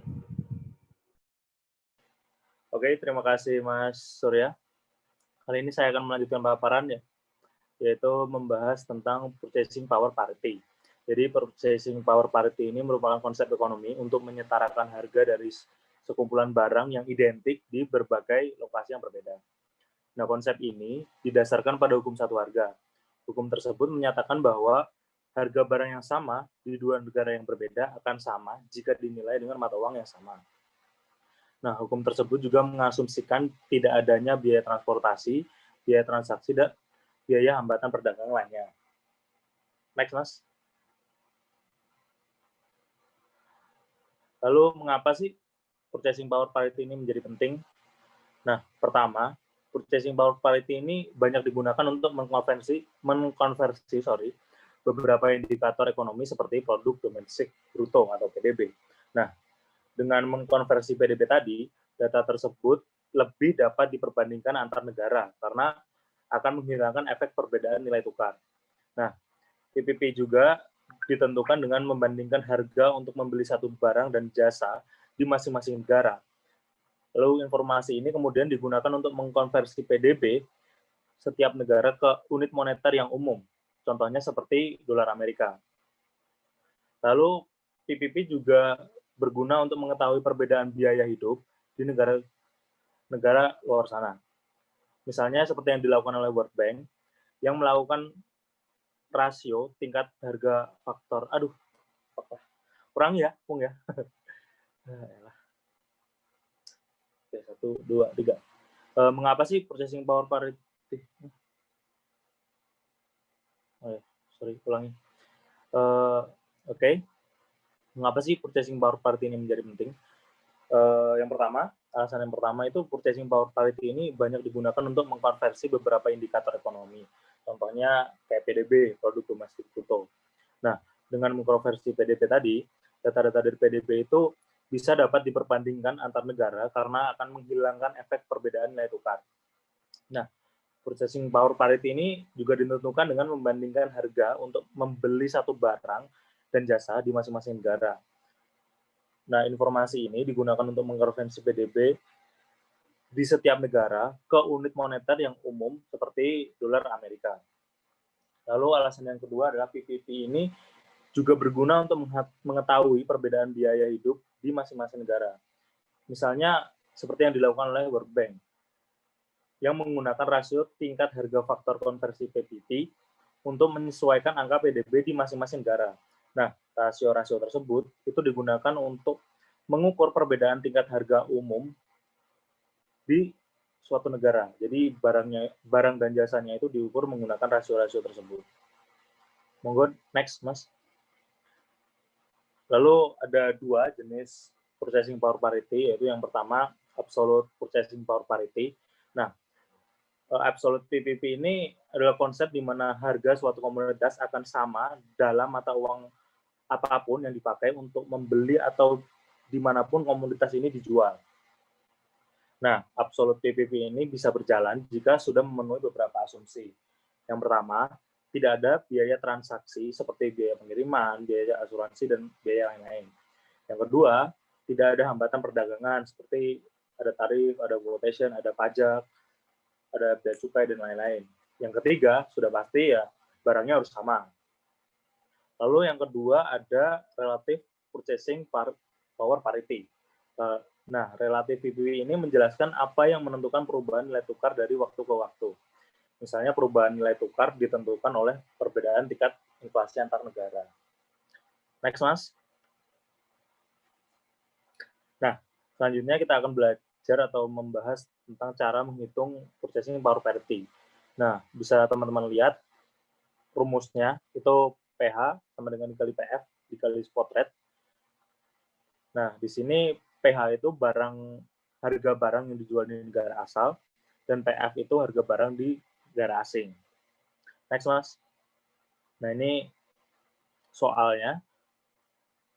Speaker 4: Oke, terima kasih Mas Surya. Kali ini saya akan melanjutkan paparan ya, yaitu membahas tentang purchasing power parity. Jadi purchasing power parity ini merupakan konsep ekonomi untuk menyetarakan harga dari sekumpulan barang yang identik di berbagai lokasi yang berbeda. Nah, konsep ini didasarkan pada hukum satu harga. Hukum tersebut menyatakan bahwa harga barang yang sama di dua negara yang berbeda akan sama jika dinilai dengan mata uang yang sama. Nah, hukum tersebut juga mengasumsikan tidak adanya biaya transportasi, biaya transaksi, dan biaya hambatan perdagangan lainnya. Next, Mas. Lalu, mengapa sih purchasing power parity ini menjadi penting? Nah, pertama, purchasing power parity ini banyak digunakan untuk mengkonversi beberapa indikator ekonomi seperti produk domestik bruto atau PDB. Nah, dengan mengkonversi PDB tadi, data tersebut lebih dapat diperbandingkan antar negara karena akan menghilangkan efek perbedaan nilai tukar. Nah, PPP juga ditentukan dengan membandingkan harga untuk membeli satu barang dan jasa di masing-masing negara. Lalu informasi ini kemudian digunakan untuk mengkonversi PDB setiap negara ke unit moneter yang umum. Contohnya seperti dolar Amerika. Lalu PPP juga berguna untuk mengetahui perbedaan biaya hidup di negara luar sana. Misalnya seperti yang dilakukan oleh World Bank, yang melakukan rasio tingkat harga faktor. Kurang ya, Pung ya. Oke, 1, 2, 3. Mengapa sih purchasing power parity? Ulangi. Oke. Mengapa sih purchasing power parity ini menjadi penting? Alasan yang pertama itu purchasing power parity ini banyak digunakan untuk mengkonversi beberapa indikator ekonomi. Contohnya kayak PDB, produk domestik bruto. Nah, dengan mengkonversi PDB tadi, data-data dari PDB itu bisa dapat diperbandingkan antar negara karena akan menghilangkan efek perbedaan nilai tukar. Nah, purchasing power parity ini juga ditentukan dengan membandingkan harga untuk membeli satu barang dan jasa di masing-masing negara. Nah, informasi ini digunakan untuk mengkonversi PDB di setiap negara ke unit moneter yang umum seperti dolar Amerika. Lalu alasan yang kedua adalah PPP ini juga berguna untuk mengetahui perbedaan biaya hidup di masing-masing negara. Misalnya seperti yang dilakukan oleh World Bank, yang menggunakan rasio tingkat harga faktor konversi PPP untuk menyesuaikan angka PDB di masing-masing negara. Nah, rasio-rasio tersebut itu digunakan untuk mengukur perbedaan tingkat harga umum di suatu negara. Jadi barang dan jasanya itu diukur menggunakan rasio-rasio tersebut. Monggo next, Mas. Lalu ada dua jenis purchasing power parity, yaitu yang pertama absolute purchasing power parity. Nah, absolute PPP ini adalah konsep di mana harga suatu komoditas akan sama dalam mata uang apapun yang dipakai untuk membeli atau dimanapun komoditas ini dijual. Nah, absolute PPP ini bisa berjalan jika sudah memenuhi beberapa asumsi. Yang pertama, tidak ada biaya transaksi seperti biaya pengiriman, biaya asuransi, dan biaya lain-lain. Yang kedua, tidak ada hambatan perdagangan seperti ada tarif, ada quotation, ada pajak, ada bea cukai, dan lain-lain. Yang ketiga, sudah pasti ya barangnya harus sama. Lalu yang kedua ada relative purchasing power parity. Nah, relatif PPP ini menjelaskan apa yang menentukan perubahan nilai tukar dari waktu ke waktu. Misalnya perubahan nilai tukar ditentukan oleh perbedaan tingkat inflasi antar negara. Next, Mas. Nah, selanjutnya kita akan belajar atau membahas tentang cara menghitung purchasing power parity. Nah, bisa teman-teman lihat rumusnya itu PH sama dengan dikali PF dikali spot rate. Nah, di sini PH itu harga barang yang dijual di negara asal, dan PF itu harga barang di negara asing. Next, Mas. Nah, ini soalnya.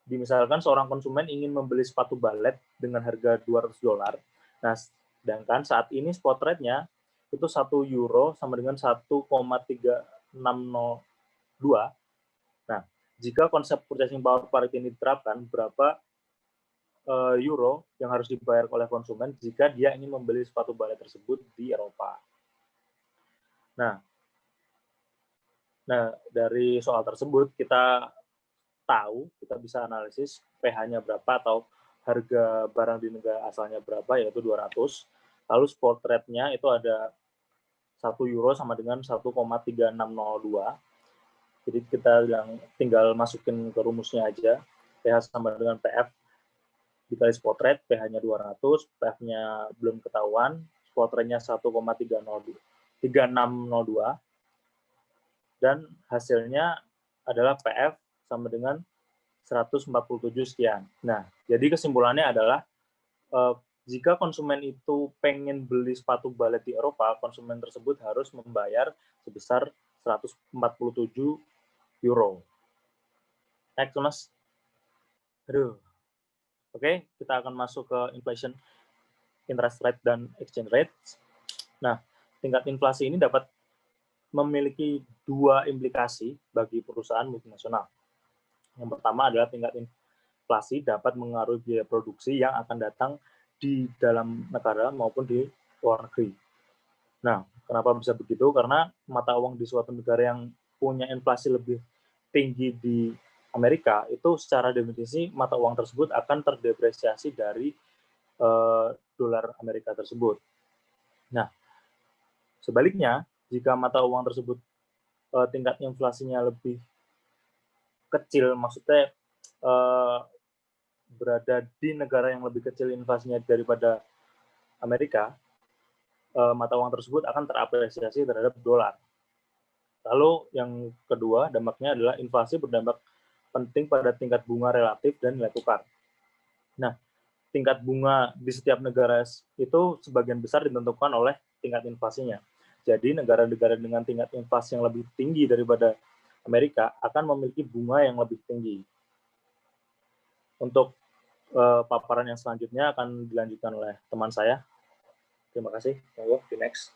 Speaker 4: Misalkan seorang konsumen ingin membeli sepatu balet dengan harga $200. Nah, sedangkan saat ini spot rate-nya itu 1 euro sama dengan 1,3602. Nah, jika konsep purchasing power parity ini diterapkan, berapa euro yang harus dibayar oleh konsumen jika dia ingin membeli sepatu balet tersebut di Eropa. Nah, dari soal tersebut kita bisa analisis PH-nya berapa atau harga barang di negara asalnya berapa, yaitu 200. Lalu spot rate-nya itu ada 1 euro sama dengan 1,3602. Jadi kita tinggal masukin ke rumusnya aja. PH sama dengan PF dikali spot rate, PH-nya 200, PF-nya belum ketahuan, spot rate-nya 1,3602, dan hasilnya adalah PF sama dengan 147 sekian. Nah, jadi kesimpulannya adalah jika konsumen itu pengen beli sepatu balet di Eropa, konsumen tersebut harus membayar sebesar 147 euro. Next, Mas. Aduh. Oke, kita akan masuk ke inflation, interest rate, dan exchange rate. Nah, tingkat inflasi ini dapat memiliki dua implikasi bagi perusahaan multinasional. Yang pertama adalah tingkat inflasi dapat mengaruhi biaya produksi yang akan datang di dalam negara maupun di luar negeri. Nah, kenapa bisa begitu? Karena mata uang di suatu negara yang punya inflasi lebih tinggi di Amerika, itu secara definisi mata uang tersebut akan terdepresiasi dari dolar Amerika tersebut. Nah, sebaliknya, jika mata uang tersebut tingkat inflasinya lebih kecil, maksudnya berada di negara yang lebih kecil inflasinya daripada Amerika, mata uang tersebut akan terapresiasi terhadap dolar. Lalu yang kedua, dampaknya adalah inflasi berdampak penting pada tingkat bunga relatif dan nilai tukar. Nah, tingkat bunga di setiap negara itu sebagian besar ditentukan oleh tingkat inflasinya. Jadi negara-negara dengan tingkat inflasi yang lebih tinggi daripada Amerika akan memiliki bunga yang lebih tinggi. Untuk paparan yang selanjutnya akan dilanjutkan oleh teman saya. Terima kasih. Monggo, di next.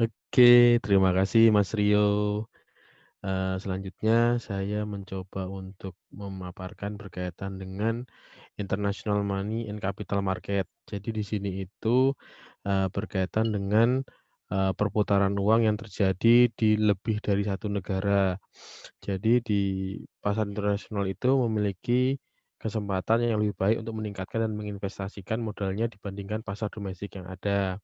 Speaker 5: Oke, terima kasih Mas Rio. Selanjutnya saya mencoba untuk memaparkan berkaitan dengan international money and capital market. Jadi di sini itu berkaitan dengan perputaran uang yang terjadi di lebih dari satu negara. Jadi di pasar internasional itu memiliki kesempatan yang lebih baik untuk meningkatkan dan menginvestasikan modalnya dibandingkan pasar domestik yang ada.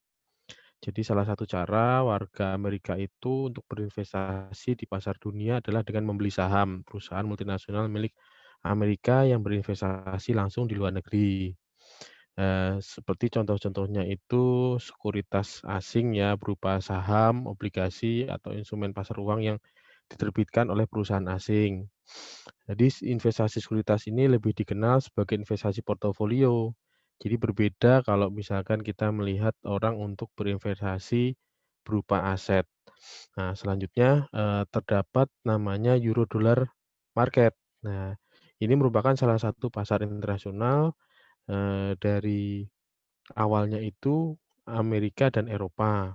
Speaker 5: Jadi salah satu cara warga Amerika itu untuk berinvestasi di pasar dunia adalah dengan membeli saham perusahaan multinasional milik Amerika yang berinvestasi langsung di luar negeri. Seperti contoh-contohnya itu sekuritas asing ya, berupa saham, obligasi, atau instrumen pasar uang yang diterbitkan oleh perusahaan asing. Jadi investasi sekuritas ini lebih dikenal sebagai investasi portofolio. Jadi berbeda kalau misalkan kita melihat orang untuk berinvestasi berupa aset. Nah, selanjutnya terdapat namanya euro dollar market. Nah, ini merupakan salah satu pasar internasional dari awalnya itu Amerika dan Eropa.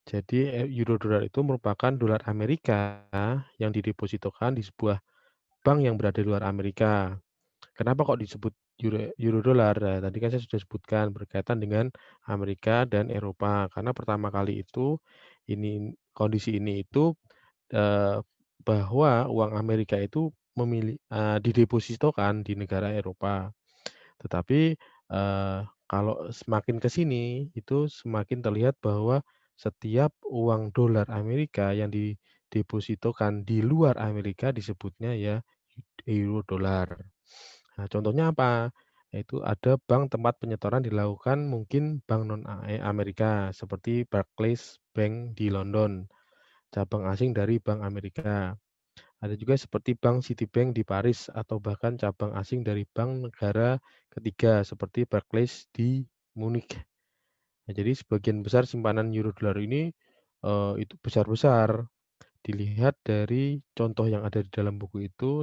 Speaker 5: Jadi euro dollar itu merupakan dolar Amerika yang didepositokan di sebuah bank yang berada di luar Amerika. Kenapa kok disebut euro dollar? Nah, tadi kan saya sudah sebutkan berkaitan dengan Amerika dan Eropa. Karena pertama kali itu kondisi ini itu bahwa uang Amerika itu didepositokan di negara Eropa. Tetapi kalau semakin ke sini itu semakin terlihat bahwa setiap uang dolar Amerika yang didepositokan di luar Amerika disebutnya ya euro dollar. Nah, contohnya apa? Yaitu ada bank tempat penyetoran dilakukan mungkin bank non Amerika seperti Barclays Bank di London, cabang asing dari Bank Amerika. Ada juga seperti Bank Citibank di Paris atau bahkan cabang asing dari bank negara ketiga seperti Barclays di Munich. Nah, jadi sebagian besar simpanan euro dolar ini itu besar-besar. Dilihat dari contoh yang ada di dalam buku itu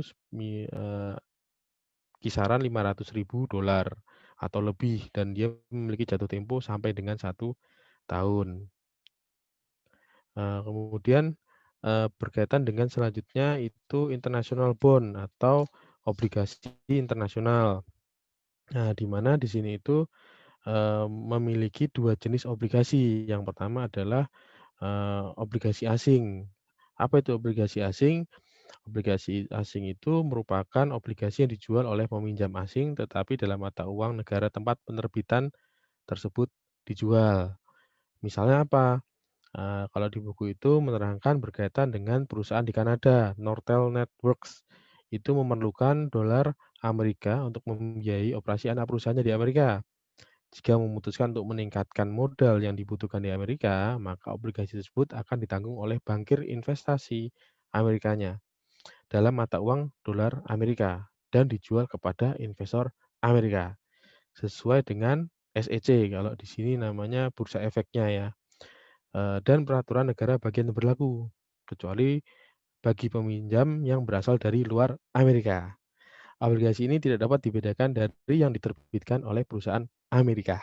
Speaker 5: kisaran 500.000 dolar atau lebih dan dia memiliki jatuh tempo sampai dengan 1 tahun. Kemudian berkaitan dengan selanjutnya itu international bond atau obligasi internasional. Nah, di mana di sini itu memiliki 2 jenis obligasi. Yang pertama adalah obligasi asing. Apa itu obligasi asing? Obligasi asing itu merupakan obligasi yang dijual oleh peminjam asing tetapi dalam mata uang negara tempat penerbitan tersebut dijual. Misalnya apa? Kalau di buku itu menerangkan berkaitan dengan perusahaan di Kanada, Nortel Networks. Itu memerlukan dolar Amerika untuk membiayai operasi anak perusahaannya di Amerika. Jika memutuskan untuk meningkatkan modal yang dibutuhkan di Amerika, maka obligasi tersebut akan ditanggung oleh bankir investasi Amerikanya dalam mata uang dolar Amerika dan dijual kepada investor Amerika sesuai dengan SEC. Kalau di sini namanya bursa efeknya ya. Dan peraturan negara bagian yang berlaku, kecuali bagi peminjam yang berasal dari luar Amerika. Obligasi ini tidak dapat dibedakan dari yang diterbitkan oleh perusahaan Amerika.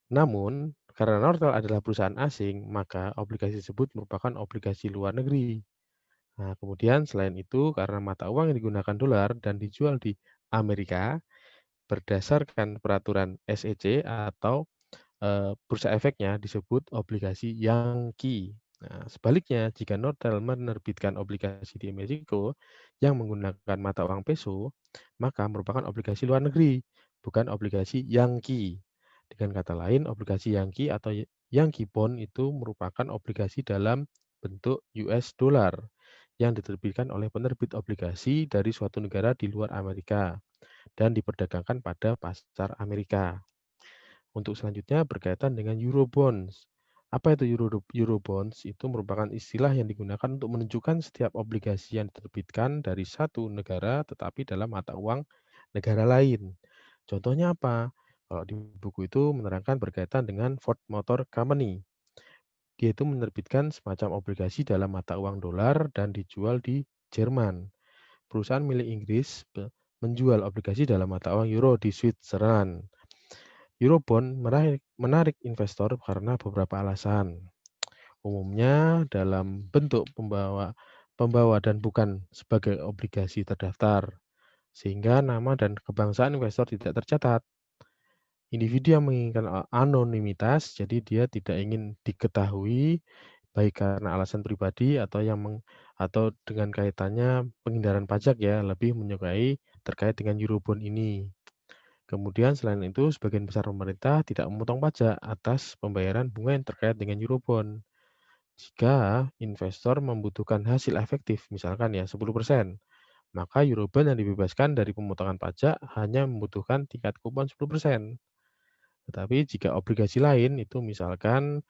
Speaker 5: Namun, karena Nortel adalah perusahaan asing, maka obligasi tersebut merupakan obligasi luar negeri. Nah, kemudian selain itu, karena mata uang yang digunakan dolar dan dijual di Amerika, berdasarkan peraturan SEC atau bursa efeknya disebut obligasi Yankee. Nah, sebaliknya, jika Nortel menerbitkan obligasi di Meksiko yang menggunakan mata uang peso, maka merupakan obligasi luar negeri, bukan obligasi Yankee. Dengan kata lain, obligasi Yankee atau Yankee Bond itu merupakan obligasi dalam bentuk US dollar yang diterbitkan oleh penerbit obligasi dari suatu negara di luar Amerika dan diperdagangkan pada pasar Amerika. Untuk selanjutnya berkaitan dengan Eurobonds. Apa itu Eurobonds? Itu merupakan istilah yang digunakan untuk menunjukkan setiap obligasi yang diterbitkan dari satu negara tetapi dalam mata uang negara lain. Contohnya apa? Kalau di buku itu menerangkan berkaitan dengan Ford Motor Company. Dia itu menerbitkan semacam obligasi dalam mata uang dolar dan dijual di Jerman. Perusahaan milik Inggris menjual obligasi dalam mata uang euro di Switzerland. Eurobond menarik investor karena beberapa alasan. Umumnya dalam bentuk pembawa dan bukan sebagai obligasi terdaftar, sehingga nama dan kebangsaan investor tidak tercatat. Individu yang menginginkan anonimitas, jadi dia tidak ingin diketahui baik karena alasan pribadi atau atau dengan kaitannya penghindaran pajak ya, lebih menyukai terkait dengan Eurobond ini. Kemudian selain itu, sebagian besar pemerintah tidak memotong pajak atas pembayaran bunga yang terkait dengan Eurobond. Jika investor membutuhkan hasil efektif, misalkan ya 10%, maka Eurobond yang dibebaskan dari pemotongan pajak hanya membutuhkan tingkat kupon 10%. Tetapi jika obligasi lain itu misalkan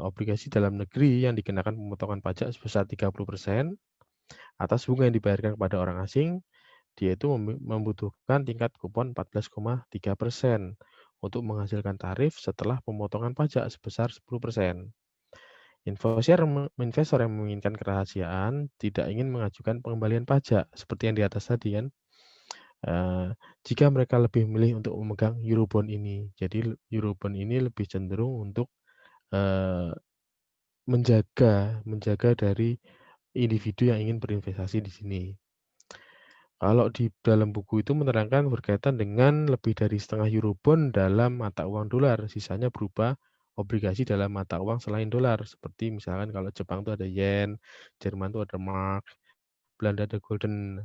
Speaker 5: obligasi dalam negeri yang dikenakan pemotongan pajak sebesar 30% atas bunga yang dibayarkan kepada orang asing, dia itu membutuhkan tingkat kupon 14,3% untuk menghasilkan tarif setelah pemotongan pajak sebesar 10%. Investor yang menginginkan kerahasiaan tidak ingin mengajukan pengembalian pajak seperti yang di atas tadi kan. Jika mereka lebih memilih untuk memegang Eurobond ini. Jadi Eurobond ini lebih cenderung untuk menjaga dari individu yang ingin berinvestasi di sini. Kalau di dalam buku itu menerangkan berkaitan dengan lebih dari setengah Eurobond dalam mata uang dolar, sisanya berupa obligasi dalam mata uang selain dolar, seperti misalkan kalau Jepang itu ada yen, Jerman itu ada mark, Belanda ada golden.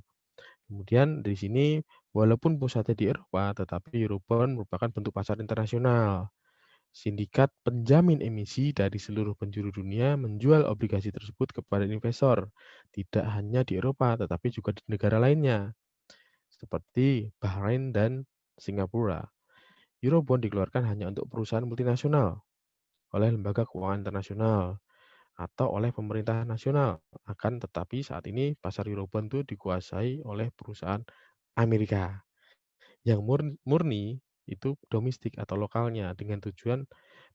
Speaker 5: Kemudian di sini walaupun pusatnya di Eropa, tetapi Eurobond merupakan bentuk pasar internasional. Sindikat penjamin emisi dari seluruh penjuru dunia menjual obligasi tersebut kepada investor, tidak hanya di Eropa, tetapi juga di negara lainnya, seperti Bahrain dan Singapura. Eurobond dikeluarkan hanya untuk perusahaan multinasional, oleh lembaga keuangan internasional, atau oleh pemerintah nasional. Akan tetapi saat ini pasar Eurobond itu dikuasai oleh perusahaan Amerika. Yang murni itu domestik atau lokalnya dengan tujuan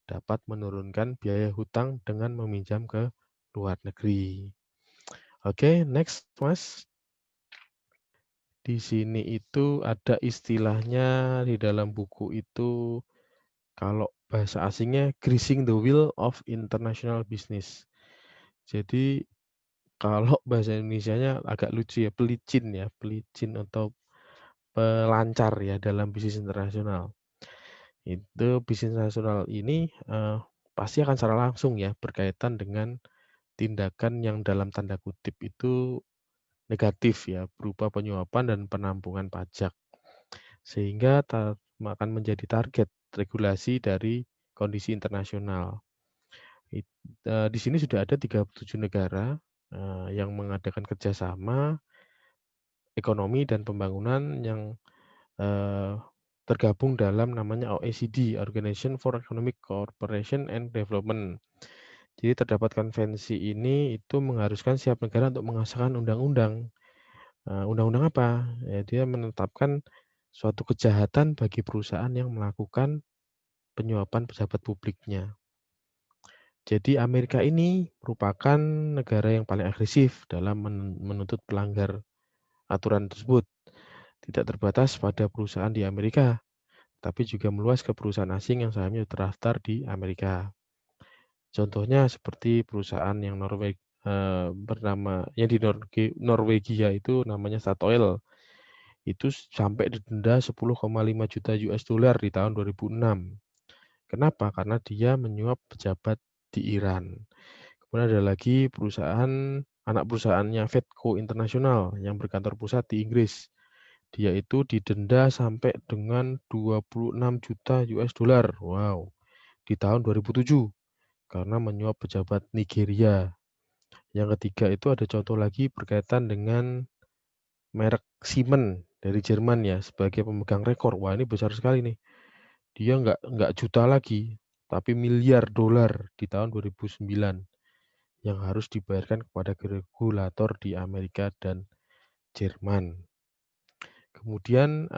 Speaker 5: dapat menurunkan biaya hutang dengan meminjam ke luar negeri. Oke, next, Mas. Di sini itu ada istilahnya di dalam buku itu, kalau bahasa asingnya greasing the wheel of international business. Jadi kalau bahasa Indonesianya agak lucu ya, pelicin atau pelancar ya dalam bisnis internasional. Itu bisnis internasional ini pasti akan secara langsung ya berkaitan dengan tindakan yang dalam tanda kutip itu negatif ya, berupa penyuapan dan penampungan pajak. Sehingga akan menjadi target regulasi dari kondisi internasional. Di sini sudah ada 37 negara yang mengadakan kerjasama ekonomi dan pembangunan yang tergabung dalam namanya OECD, Organization for Economic Cooperation and Development. Jadi terdapat konvensi ini itu mengharuskan setiap negara untuk mengesahkan undang-undang. Undang-undang apa? Ya, dia menetapkan suatu kejahatan bagi perusahaan yang melakukan penyuapan pejabat publiknya. Jadi Amerika ini merupakan negara yang paling agresif dalam menuntut pelanggar aturan tersebut. Tidak terbatas pada perusahaan di Amerika, tapi juga meluas ke perusahaan asing yang sahamnya terdaftar di Amerika. Contohnya seperti perusahaan yang bernama yang di Norwegia itu namanya Statoil. Itu sampai didenda 10,5 juta US dollar di tahun 2006. Kenapa? Karena dia menyuap pejabat di Iran. Kemudian ada lagi anak perusahaannya Fedco International yang berkantor pusat di Inggris. Dia itu didenda sampai dengan 26 juta US dollar. Wow. Di tahun 2007 karena menyuap pejabat Nigeria. Yang ketiga itu ada contoh lagi berkaitan dengan merek Siemens dari Jerman ya sebagai pemegang rekor. Wah, ini besar sekali nih. Dia nggak juta lagi, tapi miliar dolar di tahun 2009 yang harus dibayarkan kepada regulator di Amerika dan Jerman. Kemudian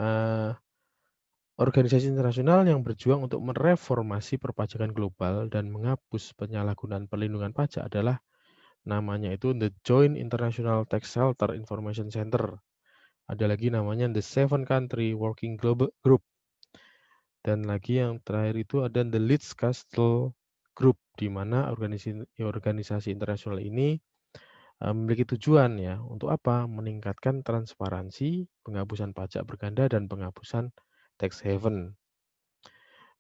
Speaker 5: organisasi internasional yang berjuang untuk mereformasi perpajakan global dan menghapus penyalahgunaan perlindungan pajak adalah namanya itu The Joint International Tax Shelter Information Center. Ada lagi namanya The Seven Country Working Group. Dan lagi yang terakhir itu ada The Leeds Castle Group, di mana organisasi internasional ini memiliki tujuan ya untuk apa? Meningkatkan transparansi, penghapusan pajak berganda, dan penghapusan tax haven.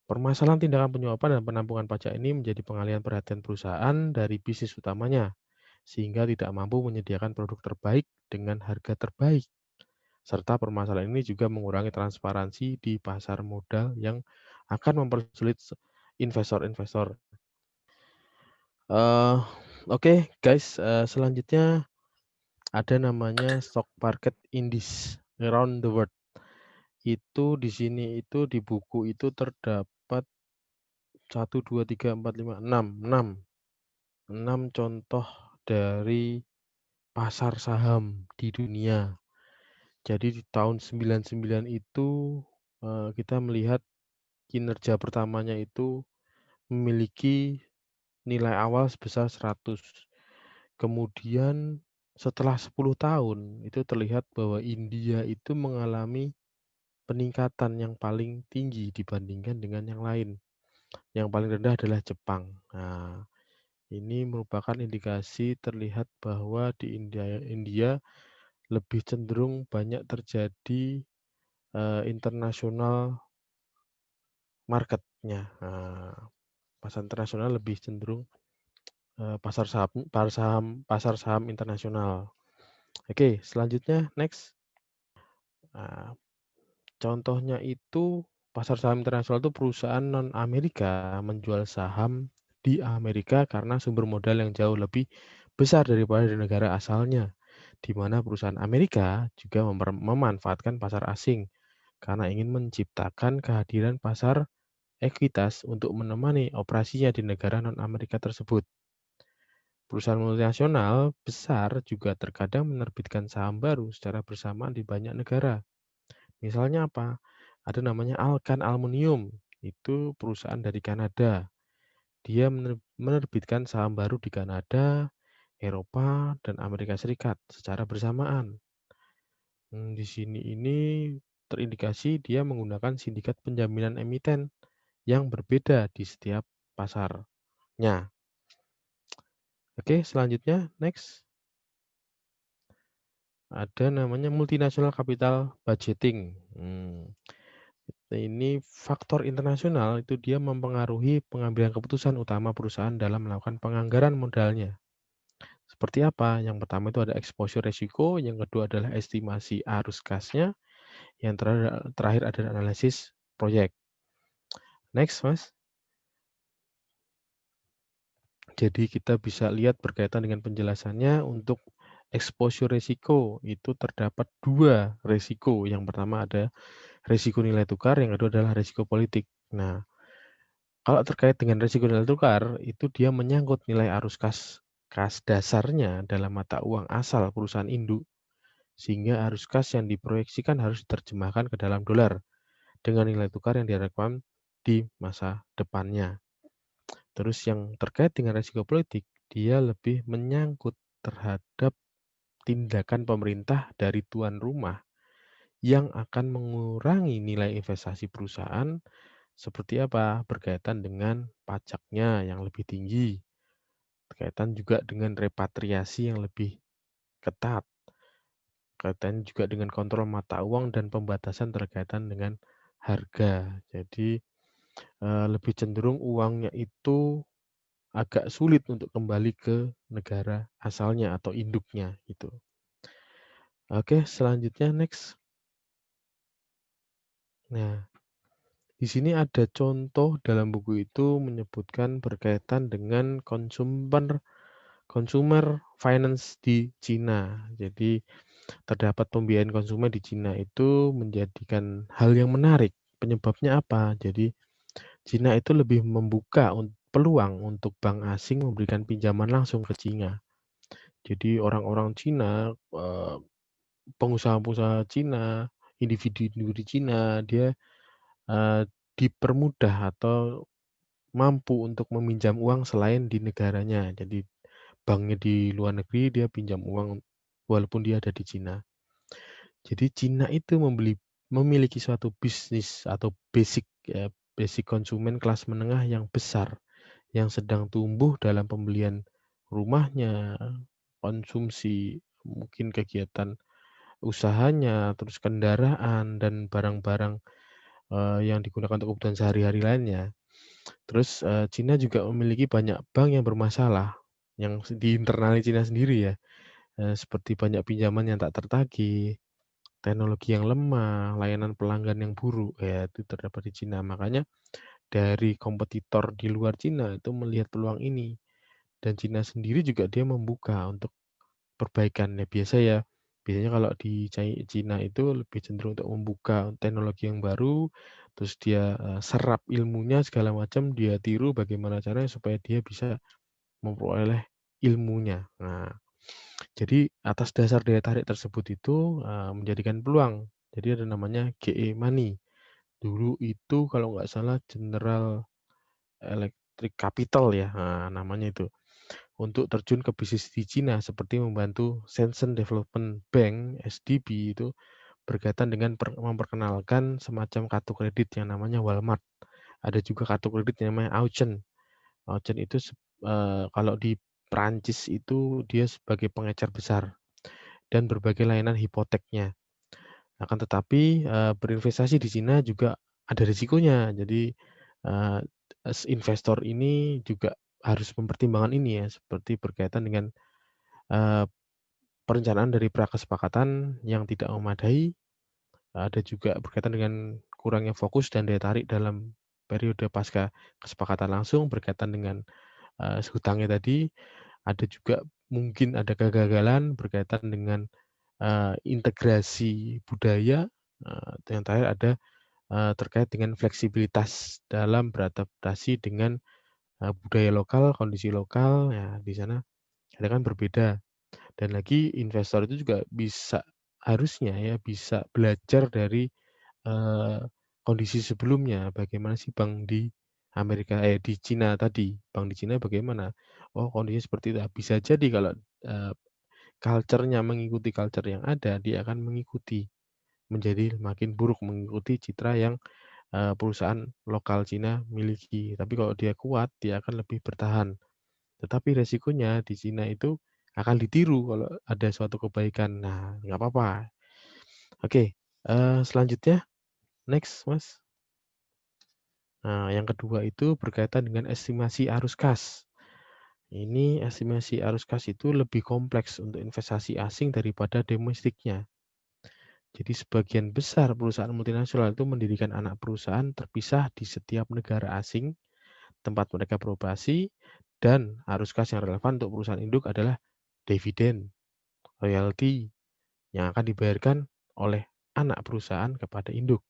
Speaker 5: Permasalahan tindakan penyuapan dan penampungan pajak ini menjadi pengalihan perhatian perusahaan dari bisnis utamanya, sehingga tidak mampu menyediakan produk terbaik dengan harga terbaik. Serta permasalahan ini juga mengurangi transparansi di pasar modal yang akan mempersulit investor-investor. Oke, guys, selanjutnya ada namanya stock market indices around the world. Itu di sini itu di buku itu terdapat 1, 2, 3, 4, 5, 6 contoh dari pasar saham di dunia. Jadi di tahun 99 itu kita melihat kinerja pertamanya itu memiliki nilai awal sebesar 100. Kemudian setelah 10 tahun itu terlihat bahwa India itu mengalami peningkatan yang paling tinggi dibandingkan dengan yang lain. Yang paling rendah adalah Jepang. Nah, ini merupakan indikasi terlihat bahwa di India lebih cenderung banyak terjadi internasional market-nya. Pasar internasional lebih cenderung pasar saham internasional. Oke, selanjutnya next. Nah, contohnya itu pasar saham internasional itu perusahaan non-Amerika menjual saham di Amerika karena sumber modal yang jauh lebih besar daripada di negara asalnya, di mana perusahaan Amerika juga memanfaatkan pasar asing karena ingin menciptakan kehadiran pasar ekuitas untuk menemani operasinya di negara non-Amerika tersebut. Perusahaan multinasional besar juga terkadang menerbitkan saham baru secara bersamaan di banyak negara. Misalnya apa? Ada namanya Alcan Aluminium, itu perusahaan dari Kanada. Dia menerbitkan saham baru di Kanada, Eropa, dan Amerika Serikat secara bersamaan. Di sini ini terindikasi dia menggunakan sindikat penjaminan emiten yang berbeda di setiap pasarnya. Oke, selanjutnya next. Ada namanya multinational capital budgeting. Ini faktor internasional itu dia mempengaruhi pengambilan keputusan utama perusahaan dalam melakukan penganggaran modalnya. Seperti apa? Yang pertama itu ada exposure resiko, yang kedua adalah estimasi arus kasnya, yang terakhir ada analisis proyek. Next, Mas. Jadi kita bisa lihat berkaitan dengan penjelasannya untuk exposure resiko itu terdapat 2 resiko. Yang pertama ada resiko nilai tukar, yang kedua adalah resiko politik. Nah, kalau terkait dengan resiko nilai tukar, itu dia menyangkut nilai arus kas dasarnya dalam mata uang asal perusahaan induk, sehingga arus kas yang diproyeksikan harus diterjemahkan ke dalam dolar dengan nilai tukar yang diharapkan di masa depannya. Terus yang terkait dengan resiko politik, dia lebih menyangkut terhadap tindakan pemerintah dari tuan rumah yang akan mengurangi nilai investasi perusahaan seperti apa? Berkaitan dengan pajaknya yang lebih tinggi, berkaitan juga dengan repatriasi yang lebih ketat, berkaitan juga dengan kontrol mata uang dan pembatasan terkaitan dengan harga. Jadi lebih cenderung uangnya itu agak sulit untuk kembali ke negara asalnya atau induknya gitu. Oke, selanjutnya next. Nah, di sini ada contoh dalam buku itu menyebutkan berkaitan dengan consumer finance di Cina. Jadi terdapat pembiayaan konsumen di Cina itu menjadikan hal yang menarik. Penyebabnya apa? Jadi Cina itu lebih membuka peluang untuk bank asing memberikan pinjaman langsung ke Cina. Jadi orang-orang Cina, pengusaha-pengusaha Cina, individu-individu Cina, dia dipermudah atau mampu untuk meminjam uang selain di negaranya. Jadi banknya di luar negeri, dia pinjam uang walaupun dia ada di Cina. Jadi Cina itu memiliki suatu bisnis atau basic konsumen kelas menengah yang besar, yang sedang tumbuh dalam pembelian rumahnya, konsumsi, mungkin kegiatan usahanya, terus kendaraan dan barang-barang yang digunakan untuk kebutuhan sehari-hari lainnya. Terus Cina juga memiliki banyak bank yang bermasalah, yang di internal Cina sendiri ya, seperti banyak pinjaman yang tak tertagih, teknologi yang lemah, layanan pelanggan yang buruk, ya itu terdapat di Cina. Makanya dari kompetitor di luar Cina itu melihat peluang ini, dan Cina sendiri juga dia membuka untuk perbaikan. Ya biasanya kalau di Cina itu lebih cenderung untuk membuka teknologi yang baru, terus dia serap ilmunya segala macam, dia tiru bagaimana caranya supaya dia bisa memperoleh ilmunya. Nah, jadi atas dasar daya tarik tersebut itu menjadikan peluang. Jadi ada namanya GE Money. Dulu itu kalau nggak salah General Electric Capital ya, namanya itu. Untuk terjun ke bisnis di Cina seperti membantu Shenzhen Development Bank (SDB) itu berkaitan dengan memperkenalkan semacam kartu kredit yang namanya Walmart. Ada juga kartu kredit yang namanya Auchan. Auchan itu kalau di Prancis itu dia sebagai pengecer besar dan berbagai layanan hipoteknya. Akan tetapi berinvestasi di Cina juga ada risikonya. Jadi investor ini juga harus mempertimbangkan ini ya, seperti berkaitan dengan perencanaan dari prakesepakatan yang tidak memadai, ada juga berkaitan dengan kurangnya fokus dan daya tarik dalam periode pasca kesepakatan langsung berkaitan dengan hutangnya tadi, ada juga mungkin ada kegagalan berkaitan dengan integrasi budaya, yang terakhir ada terkait dengan fleksibilitas dalam beradaptasi dengan budaya lokal, kondisi lokal, ya di sana kadang kan berbeda. Dan lagi investor itu juga harusnya ya bisa belajar dari kondisi sebelumnya. Bagaimana sih bank di di Cina tadi, bank di Cina bagaimana? Oh kondisinya seperti itu. Bisa jadi kalau culture-nya mengikuti culture yang ada, dia akan mengikuti menjadi makin buruk, mengikuti citra yang perusahaan lokal Cina miliki. Tapi kalau dia kuat, dia akan lebih bertahan. Tetapi resikonya di Cina itu akan ditiru kalau ada suatu kebaikan. Nah, nggak apa-apa. Oke, selanjutnya, next, Mas. Nah, yang kedua itu berkaitan dengan estimasi arus kas. Ini estimasi arus kas itu lebih kompleks untuk investasi asing daripada domestiknya. Jadi sebagian besar perusahaan multinasional itu mendirikan anak perusahaan terpisah di setiap negara asing tempat mereka beroperasi, dan arus kas yang relevan untuk perusahaan induk adalah dividen, royalti yang akan dibayarkan oleh anak perusahaan kepada induk.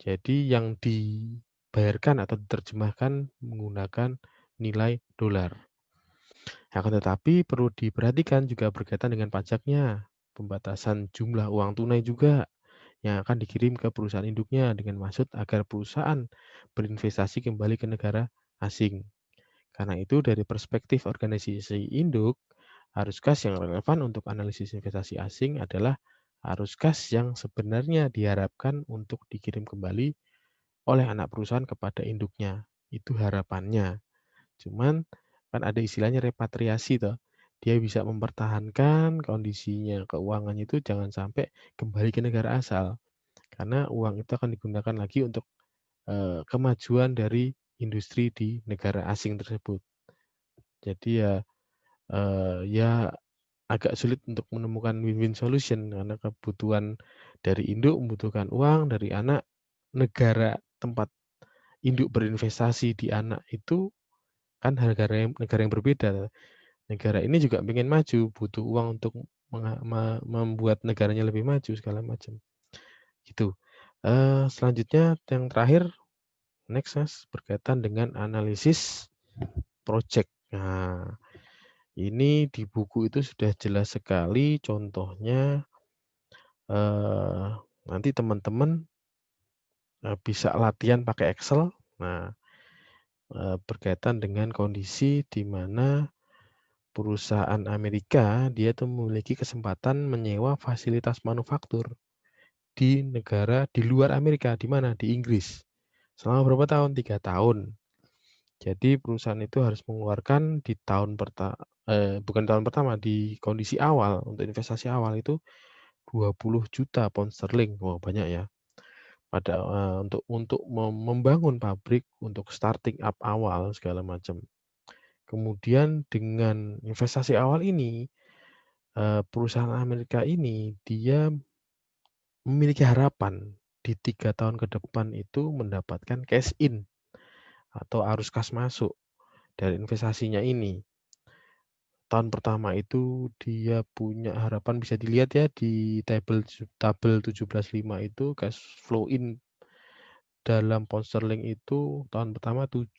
Speaker 5: Jadi yang dibayarkan atau diterjemahkan menggunakan nilai dolar. Akan tetapi perlu diperhatikan juga berkaitan dengan pajaknya, pembatasan jumlah uang tunai juga yang akan dikirim ke perusahaan induknya dengan maksud agar perusahaan berinvestasi kembali ke negara asing. Karena itu dari perspektif organisasi induk, arus kas yang relevan untuk analisis investasi asing adalah arus kas yang sebenarnya diharapkan untuk dikirim kembali oleh anak perusahaan kepada induknya. Itu harapannya. Cuman kan ada istilahnya repatriasi toh. Dia bisa mempertahankan kondisinya keuangannya itu jangan sampai kembali ke negara asal. Karena uang itu akan digunakan lagi untuk kemajuan dari industri di negara asing tersebut. Jadi ya agak sulit untuk menemukan win-win solution karena kebutuhan dari induk membutuhkan uang dari anak, negara tempat induk berinvestasi di anak itu kan negara yang berbeda. Negara ini juga ingin maju, butuh uang untuk membuat negaranya lebih maju segala macam. Gitu. Selanjutnya yang terakhir, next Mas, berkaitan dengan analisis project. Nah, ini di buku itu sudah jelas sekali contohnya, nanti teman-teman bisa latihan pakai Excel. Nah, berkaitan dengan kondisi di mana perusahaan Amerika dia tuh memiliki kesempatan menyewa fasilitas manufaktur di negara di luar Amerika, di mana? Di Inggris. Selama berapa tahun? 3 tahun. Jadi perusahaan itu harus mengeluarkan di bukan tahun pertama, di kondisi awal, untuk investasi awal itu 20 juta pound sterling. Wah, banyak ya. Untuk membangun pabrik, untuk starting up awal segala macam. Kemudian dengan investasi awal ini, perusahaan Amerika ini dia memiliki harapan di 3 tahun ke depan itu mendapatkan cash in atau arus kas masuk dari investasinya ini. tahun pertama itu dia punya harapan, bisa dilihat ya di tabel 17.5 itu cash flow in dalam pound sterling itu tahun pertama 7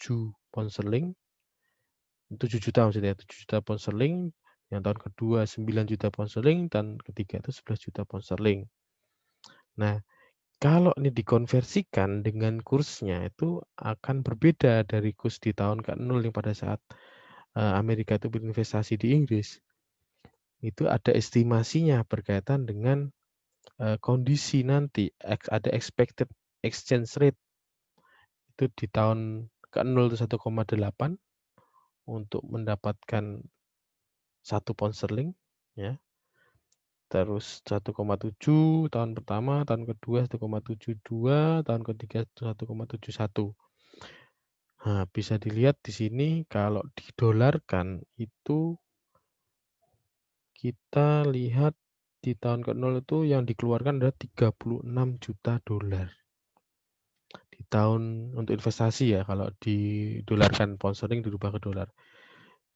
Speaker 5: pound sterling, 7 juta maksudnya, 7 juta pound sterling, yang tahun kedua 9 juta pound sterling, dan ketiga itu 11 juta pound sterling. Nah, kalau ini dikonversikan dengan kursnya itu akan berbeda dari kurs di tahun ke-0 yang pada saat Amerika itu berinvestasi di Inggris. Itu ada estimasinya berkaitan dengan kondisi nanti, ada expected exchange rate itu di tahun ke-0 itu 1,8 untuk mendapatkan 1 pound sterling, ya. Terus 1,7 tahun pertama, tahun kedua 1,72, tahun ketiga 1,71. Nah, bisa dilihat di sini kalau didolarkan itu kita lihat di tahun ke-0 itu yang dikeluarkan adalah 36 juta dolar. Di tahun untuk investasi ya, kalau didolarkan pound sterling dirubah ke dolar.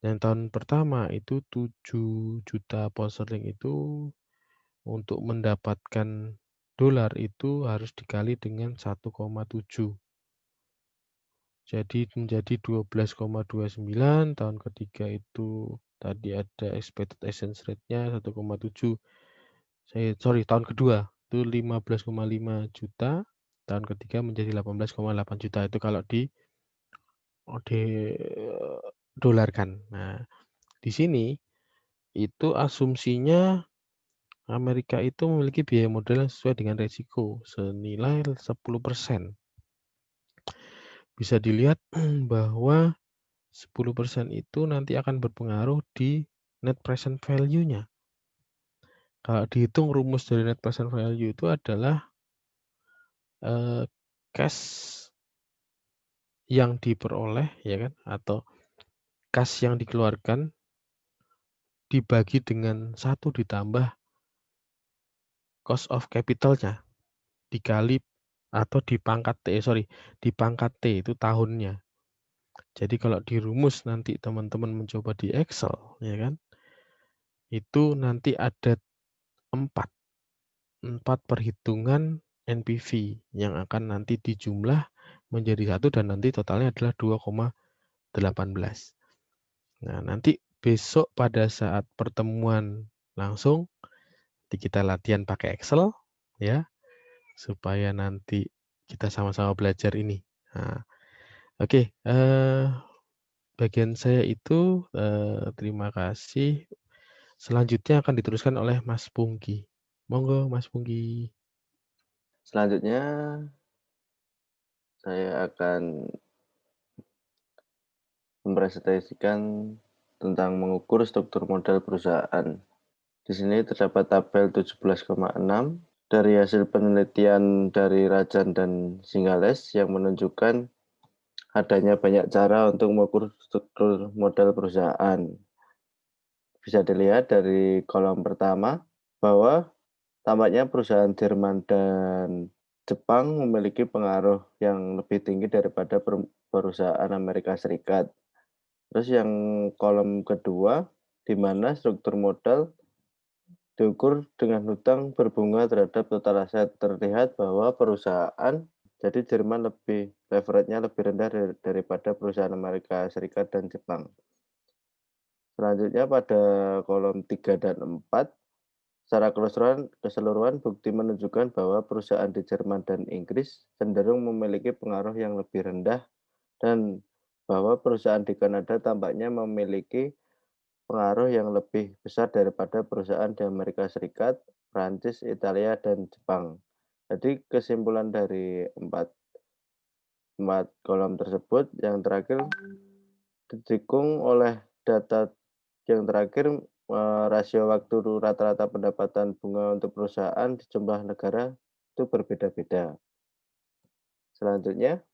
Speaker 5: Yang tahun pertama itu 7 juta pound sterling itu untuk mendapatkan dolar itu harus dikali dengan 1,7. Jadi menjadi 12,29, tahun ketiga itu tadi ada expected exchange rate-nya 1,7. Tahun kedua itu 15,5 juta, tahun ketiga menjadi 18,8 juta. Itu kalau di dolarkan. Nah, di sini itu asumsinya Amerika itu memiliki biaya modal yang sesuai dengan risiko senilai 10%. Bisa dilihat bahwa 10% itu nanti akan berpengaruh di net present value-nya. Kalau dihitung rumus dari net present value itu adalah cash yang diperoleh, ya kan, atau cash yang dikeluarkan dibagi dengan 1 ditambah cost of capital-nya dikali atau dipangkat T itu tahunnya. Jadi kalau di rumus nanti teman-teman mencoba di Excel, ya kan, itu nanti ada 4 perhitungan NPV yang akan nanti dijumlah menjadi 1 dan nanti totalnya adalah 2,18. Nah, nanti besok pada saat pertemuan langsung kita latihan pakai Excel ya, supaya nanti kita sama-sama belajar ini. Nah, oke, bagian saya itu terima kasih. Selanjutnya akan diteruskan oleh Mas Pungki. Monggo Mas Pungki.
Speaker 6: Selanjutnya saya akan mempresentasikan tentang mengukur struktur modal perusahaan. Di sini terdapat tabel 17,6 dari hasil penelitian dari Rajan dan Singales yang menunjukkan adanya banyak cara untuk mengukur struktur modal perusahaan. Bisa dilihat dari kolom pertama bahwa tampaknya perusahaan Jerman dan Jepang memiliki pengaruh yang lebih tinggi daripada perusahaan Amerika Serikat. Terus yang kolom kedua, di mana struktur modal diukur dengan hutang berbunga terhadap total aset. Terlihat bahwa perusahaan, jadi Jerman leverage-nya lebih rendah daripada perusahaan Amerika Serikat dan Jepang. Selanjutnya pada kolom 3 dan 4, secara keseluruhan bukti menunjukkan bahwa perusahaan di Jerman dan Inggris cenderung memiliki pengaruh yang lebih rendah dan bahwa perusahaan di Kanada tampaknya memiliki pengaruh yang lebih besar daripada perusahaan di Amerika Serikat, Prancis, Italia, dan Jepang. Jadi kesimpulan dari empat kolom tersebut yang terakhir didukung oleh data yang terakhir rasio waktu rata-rata pendapatan bunga untuk perusahaan di jumlah negara itu berbeda-beda. Selanjutnya,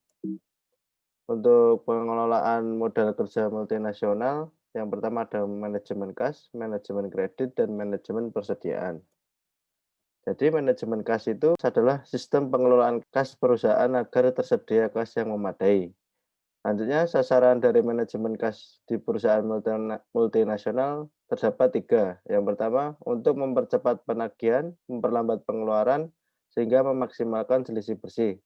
Speaker 6: untuk pengelolaan modal kerja multinasional, yang pertama ada manajemen kas, manajemen kredit, dan manajemen persediaan. Jadi manajemen kas itu adalah sistem pengelolaan kas perusahaan agar tersedia kas yang memadai. Selanjutnya, sasaran dari manajemen kas di perusahaan multinasional terdapat 3. Yang pertama, untuk mempercepat penagihan, memperlambat pengeluaran, sehingga memaksimalkan selisih bersih.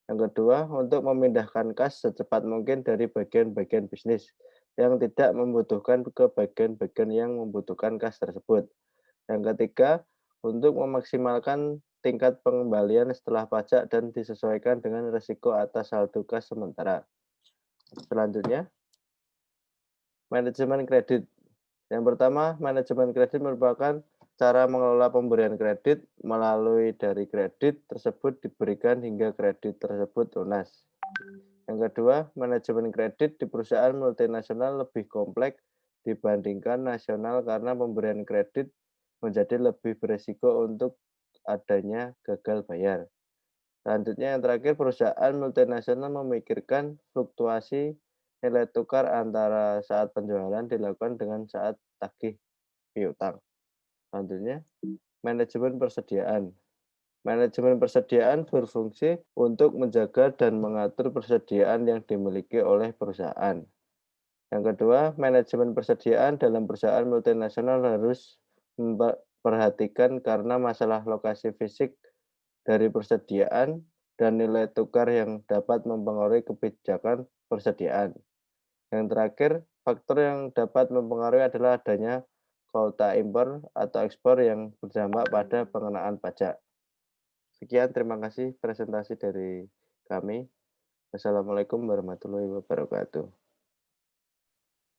Speaker 6: Yang kedua, untuk memindahkan kas secepat mungkin dari bagian-bagian bisnis yang tidak membutuhkan ke bagian-bagian yang membutuhkan kas tersebut. Yang ketiga, untuk memaksimalkan tingkat pengembalian setelah pajak dan disesuaikan dengan risiko atas saldo kas sementara. Selanjutnya, manajemen kredit. Yang pertama, manajemen kredit merupakan cara mengelola pemberian kredit melalui dari kredit tersebut diberikan hingga kredit tersebut lunas. Yang kedua, manajemen kredit di perusahaan multinasional lebih kompleks dibandingkan nasional karena pemberian kredit menjadi lebih berisiko untuk adanya gagal bayar. Selanjutnya yang terakhir, perusahaan multinasional memikirkan fluktuasi nilai tukar antara saat penjualan dilakukan dengan saat tagih piutang. Selanjutnya, manajemen persediaan. Manajemen persediaan berfungsi untuk menjaga dan mengatur persediaan yang dimiliki oleh perusahaan. Yang kedua, manajemen persediaan dalam perusahaan multinasional harus memperhatikan karena masalah lokasi fisik dari persediaan dan nilai tukar yang dapat mempengaruhi kebijakan persediaan. Yang terakhir, faktor yang dapat mempengaruhi adalah adanya kuota impor atau ekspor yang berdampak pada pengenaan pajak. Sekian, terima kasih presentasi dari kami. Wassalamualaikum warahmatullahi wabarakatuh.